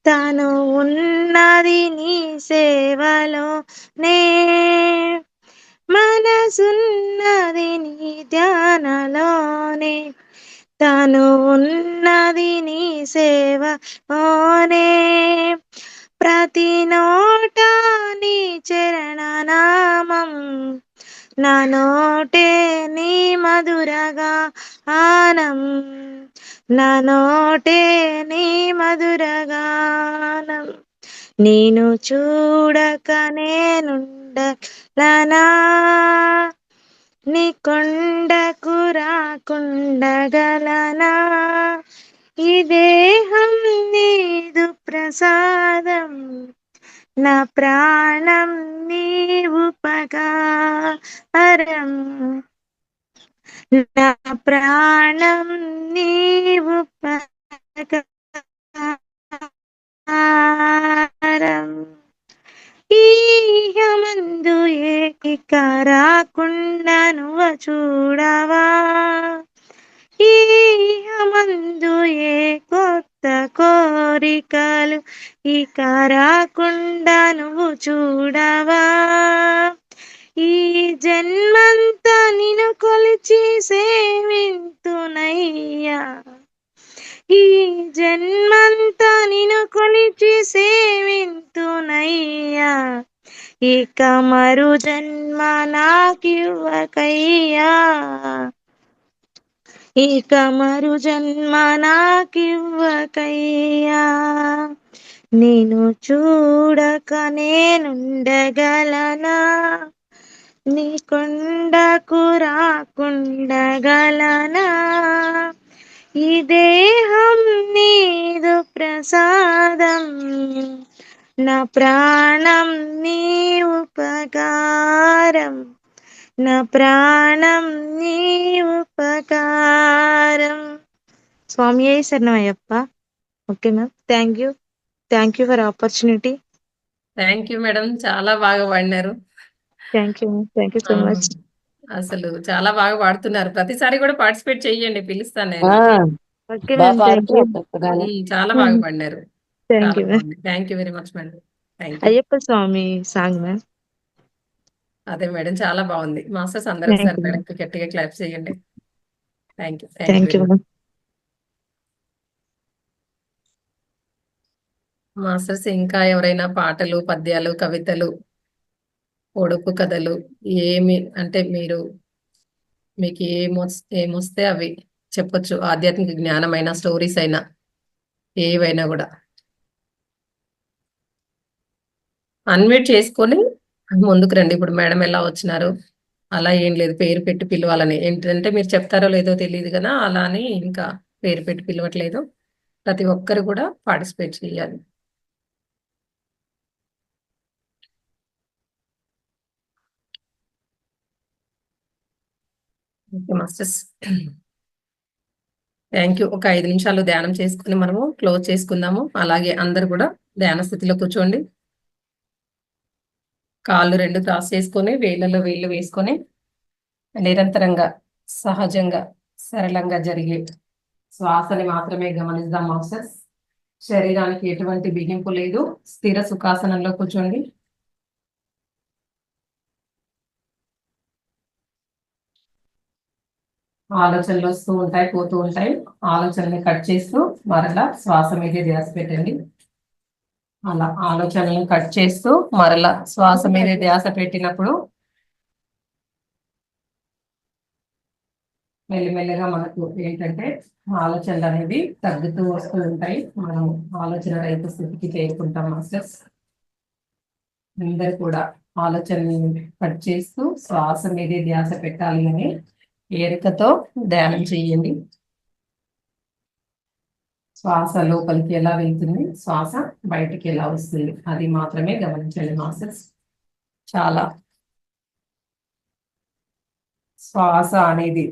తను ఉన్నది నీ సేవలోనే, మనసున్నది నీ ధ్యానలోనే, తను ఉన్నది నీ సేవలోనే. ప్రతి నోట నీ చరణనామం, నా నోటే నీ మధురగానం, నా నోటే నీ మధురగానం. నేను చూడక నేనుండగలనా, నీ కొండకు రాకుండగలనా, ఈ దేహం నీదు ప్రసాదం, నా ప్రాణం నీవు పగారం నా ప్రాణం నీవు పగారం ఈహమందు ఏకిక రాకుండా నువ్వు చూడవా ఈహమందు ఏ కొత్త కోరికలు ఇక రాకుండా నువ్వు చూడవా ఈ జన్మంతా నిన్ను కొలిచి సేవింతునయ్యా ఈ జన్మంతా నిన్ను కొలిచి సేవింతునయ్యా ఇక మరు జన్మ నాకివ్వకయ్యా ఇక మరు జన్మ నాకివ్వకయ్యా నేను చూడక నేనుండగలనా నీ కొండకు రాకుండగలనా ఈ దేహం నీదు ప్రసాదం నా ప్రాణం నీ ఉపకారం నా ప్రాణం నీ ఉపకారం. స్వామి శరణమయ్యప్ప. Okay ma'am, thank you for opportunity. Thank you madam, చాలా బాగా పాడినారు. Thank you so much. అసలు చాలా బాగా పాడుతున్నారు. ప్రతిసారి కూడా పార్టిసిపేట్ చెయ్యండి, పిలుస్తాను నేను. Okay ma'am, thank you. చాలా బాగా పాడినారు. Thank you ma'am. Thank you very much madam. Thank you. Ayyappa Swami song ma'am. అదే మేడం, చాలా బాగుంది. మాస్టర్స్ అందరూ Thank ఒకసారి you. మేడంకి గట్టిగా క్లాప్ చేయండి. Thank you. Thank you ma'am. Masters ఇంకా ఎవరైనా పాటలు, పద్యాలు, కవితలు, పొడుపు కథలు ఏమి అంటే మీకు ఏమొస్తే అవి చెప్పొచ్చు. ఆధ్యాత్మిక జ్ఞానమైన, స్టోరీస్ అయినా, ఏవైనా కూడా అన్మ్యూట్ చేసుకొని ముందుకు రండి. ఇప్పుడు మేడం ఎలా వచ్చినారు అలా ఏం లేదు, పేరు పెట్టి పిలవాలని. ఏంటంటే మీరు చెప్తారో లేదో తెలియదు కదా, అలా అని ఇంకా పేరు పెట్టి పిలవట్లేదు. ప్రతి ఒక్కరు కూడా పార్టిసిపేట్ చేయాలి. Okay masters, thank you. ఒక 5 నిమిషాలు ధ్యానం చేసుకుని మనము క్లోజ్ చేసుకుందాము. అలాగే అందరు కూడా ధ్యాన స్థితిలో కూర్చోండి. కాళ్ళు 2 క్రాస్ చేసుకొని వేళ్ళలో వేళ్ళు వేసుకొని నిరంతరంగా సహజంగా సరళంగా జరిగే శ్వాసని మాత్రమే గమనిద్దాం మాస్టర్స్. శరీరానికి ఎటువంటి బిగింపు లేదు. స్థిర సుఖాసనంలో కూర్చోండి. ఆలోచనలు వస్తూ ఉంటాయి, పోతూ ఉంటాయి. ఆలోచనని కట్ చేస్తూ మరలా శ్వాస మీదే ధ్యాస పెట్టండి. అలా ఆలోచనలను కట్ చేస్తూ మరలా శ్వాస మీదే ధ్యాస పెట్టినప్పుడు మెల్లిమెల్లిగా మనకు ఏంటంటే ఆలోచనలు అనేవి తగ్గుతూ వస్తూ ఉంటాయి. మనం ఆలోచన రహిత స్థితికి చేరుకుంటాం మాస్టర్స్. అందరు కూడా ఆలోచనలను కట్ చేస్తూ శ్వాస మీదే ధ్యాస పెట్టాలి అని ఏరికతో ధ్యానం చేయండి. శ్వాస లోపలికి ఎలా వెళ్తుంది, శ్వాస బయటికి ఎలా వస్తుంది, అది మాత్రమే గమనించండి మాస్టర్స్. చాలా శ్వాస అనేది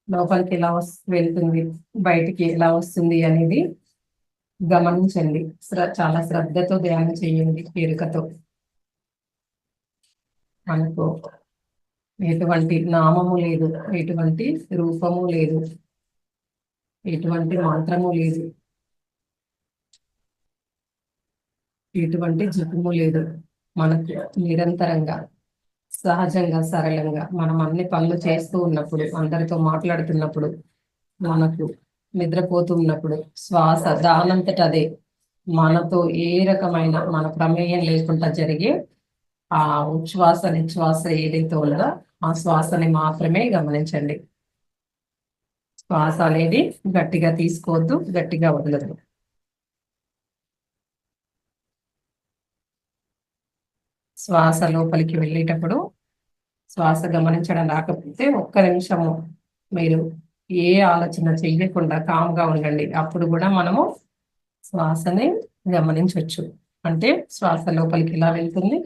లోపలికి ఎలా వెళ్తుంది, బయటికి ఎలా వస్తుంది అనేది గమనించండి. చాలా శ్రద్ధతో ధ్యానం చేయండి ఎరుకతో. మనకు ఎటువంటి నామము లేదు, ఎటువంటి రూపము లేదు, ఎటువంటి మంత్రము లేదు, ఎటువంటి జపము లేదు. మనకు నిరంతరంగా సహజంగా సరళంగా మనం అన్ని పనులు చేస్తూ ఉన్నప్పుడు, అందరితో మాట్లాడుతున్నప్పుడు, మనకు నిద్రపోతున్నప్పుడు శ్వాస దానంతట అదే మనతో ఏ రకమైన మన ప్రమేయం లేకుండా జరిగే ఆ ఉచ్ఛ్వాస నిశ్వాస ఏదైతే ఉందో ఆ శ్వాసని మాత్రమే గమనించండి. శ్వాస అనేది గట్టిగా తీసుకోవద్దు, గట్టిగా వదలద్దు. శ్వాస లోపలికి వెళ్ళేటప్పుడు శ్వాస గమనించడం రాకపోతే 1 నిమిషము మీరు ఏ ఆలోచన చెయ్యకుండా కామ్గా ఉండండి. అప్పుడు కూడా మనము శ్వాసని గమనించవచ్చు. అంటే శ్వాస లోపలికి ఎలా వెళ్తుంది,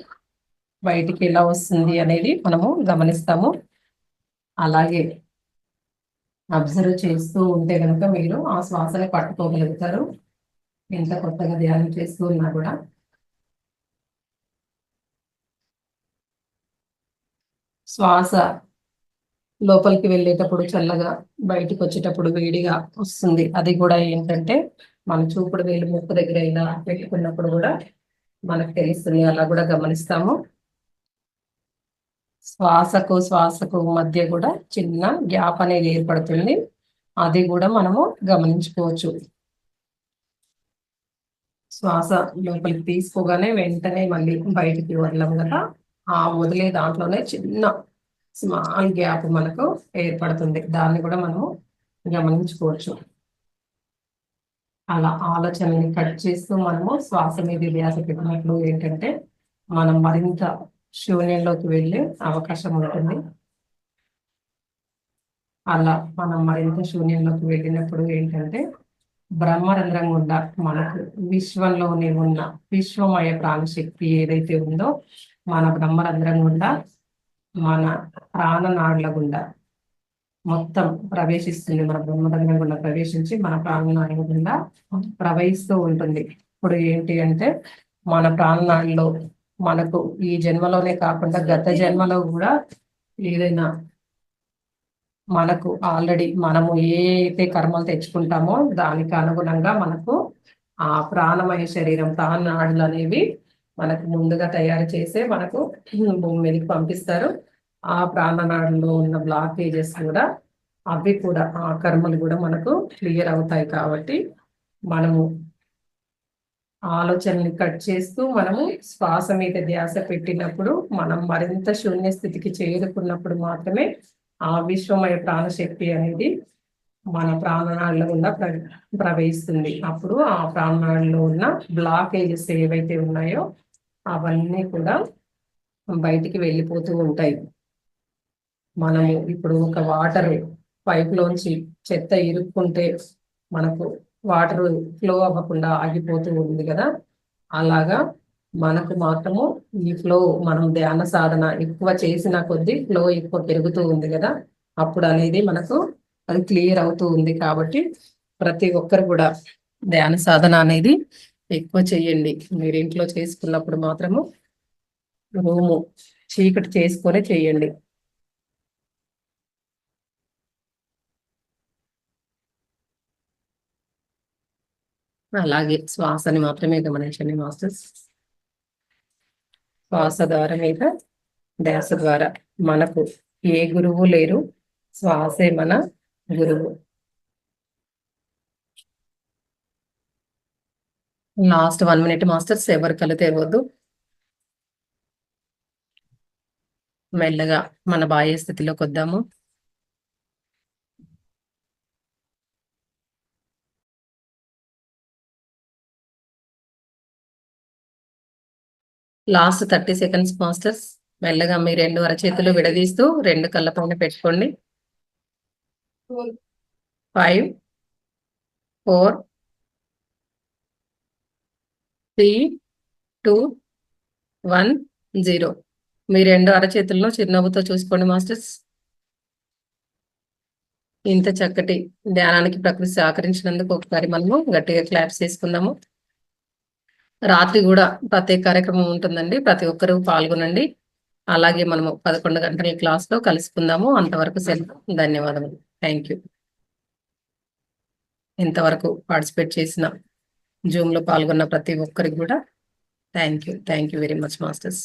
బయటికి ఎలా వస్తుంది అనేది మనము గమనిస్తాము. అలాగే అబ్జర్వ్ చేస్తూ ఉంటే కనుక మీరు ఆ శ్వాసని పట్టుకోగలుగుతారు. ఎంత కొత్తగా ధ్యానం చేస్తూ ఉన్నా కూడా. శ్వాస లోపలికి వెళ్ళేటప్పుడు చల్లగా, బయటికి వచ్చేటప్పుడు వేడిగా వస్తుంది. అది కూడా ఏంటంటే మన చూపుడు వేలు ముక్కు దగ్గర ఇలా పెట్టుకున్నప్పుడు కూడా మనకు తెలుస్తుంది. అలా కూడా గమనిస్తాము. శ్వాసకు మధ్య కూడా చిన్న గ్యాప్ అనేది ఏర్పడుతుంది. అది కూడా మనము గమనించుకోవచ్చు. శ్వాస లోపలికి తీసుకోగానే వెంటనే మళ్ళీ బయటికి వదలం కదా, ఆ వదిలే దాంట్లోనే చిన్న స్మాల్ గ్యాప్ మనకు ఏర్పడుతుంది. దాన్ని కూడా మనము గమనించుకోవచ్చు. అలా ఆలోచనని కట్ చేస్తూ మనము శ్వాస మీద ధ్యాస పెట్టినప్పుడు ఏంటంటే మనం మరింత శూన్యంలోకి వెళ్ళే అవకాశం ఉంటుంది. అలా మనం మరింత శూన్యంలోకి వెళ్ళినప్పుడు ఏంటంటే బ్రహ్మరంధ్రం గుండా మనకు విశ్వంలోనే ఉన్న విశ్వమయ ప్రాణశక్తి ఏదైతే ఉందో మన బ్రహ్మరంధ్రం గుండా, మన ప్రాణనాడుల గుండా మొత్తం ప్రవేశిస్తుంది. మన బ్రహ్మరంధ్రం గుండా ప్రవేశించి మన ప్రాణనాడుల గుండా ప్రవహిస్తూ ఉంటుంది. ఇప్పుడు ఏంటి అంటే మన ప్రాణనాడులో మనకు ఈ జన్మలోనే కాకుండా గత జన్మలో కూడా ఏదైనా మనకు ఆల్రెడీ మనము ఏ అయితే కర్మలు తెచ్చుకుంటామో దానికి అనుగుణంగా మనకు ఆ ప్రాణమయ శరీరం, ప్రాణనాడులు అనేవి మనకు ముందుగా తయారు చేసే మనకు భూమి మీదకి పంపిస్తారు. ఆ ప్రాణనాడులో ఉన్న బ్లాకేజెస్ కూడా అవి కూడా ఆ కర్మలు కూడా మనకు క్లియర్ అవుతాయి. కాబట్టి మనము ఆలోచనని కట్ చేస్తూ మనము శ్వాస మీద ధ్యాస పెట్టినప్పుడు మనం మరింత శూన్య స్థితికి చేరుకున్నప్పుడు మాత్రమే ఆ విశ్వమయ ప్రాణశక్తి అనేది మన ప్రాణనాడుల గుండా ప్రవహిస్తుంది. అప్పుడు ఆ ప్రాణనాడులో ఉన్న బ్లాకేజెస్ ఏవైతే ఉన్నాయో అవన్నీ కూడా బయటికి వెళ్ళిపోతూ ఉంటాయి. మనము ఇప్పుడు ఒక వాటర్ పైప్ లోంచి చెత్త ఇరుక్కుంటే మనకు వాటర్ ఫ్లో అవ్వకుండా ఆగిపోతూ ఉంది కదా, అలాగా మనకు మాత్రము ఈ ఫ్లో మనం ధ్యాన సాధన ఎక్కువ చేసిన కొద్దీ ఫ్లో ఎక్కువ పెరుగుతూ ఉంది కదా, అప్పుడు అనేది మనకు అది క్లియర్ అవుతూ ఉంది. కాబట్టి ప్రతి ఒక్కరు కూడా ధ్యాన సాధన అనేది ఎక్కువ చెయ్యండి. మీరు ఇంట్లో చేసుకున్నప్పుడు మాత్రము రూము చీకటి చేసుకొని చెయ్యండి. అలాగే శ్వాసని మాత్రమే గమనించండి మాస్టర్స్. శ్వాస ద్వారా మీద ధ్యాస ద్వారా మనకు ఏ గురువు లేరు, శ్వాసే మన గురువు. లాస్ట్ 1 minute మాస్టర్స్, ఎవరు కళ్ళు తెరవద్దు. మెల్లగా మన బాహ్య స్థితిలోకి వద్దాము. Last 30 seconds masters. మెల్లగా మీ 2 అరచేతులు విడదీస్తూ 2 కళ్ళ పైన పెట్టుకోండి. 5 4 3 2 1 0. మీ 2 అరచేతులను చిరునవ్వుతో చూసుకోండి మాస్టర్స్. ఇంత చక్కటి ధ్యానానికి ప్రకృతి సహకరించినందుకు ఒకసారి మనము గట్టిగా క్లాప్స్ చేసుకుందాము. రాత్రి కూడా ప్రత్యేక కార్యక్రమం ఉంటుందండి, ప్రతి ఒక్కరూ పాల్గొనండి. అలాగే మనము 11 గంటల క్లాస్లో కలుసుకుందాము. అంతవరకు సెలవు. ధన్యవాదములు. Thank you. ఇంతవరకు పార్టిసిపేట్ చేసిన జూమ్లో పాల్గొన్న ప్రతి ఒక్కరికి కూడా thank you very much masters.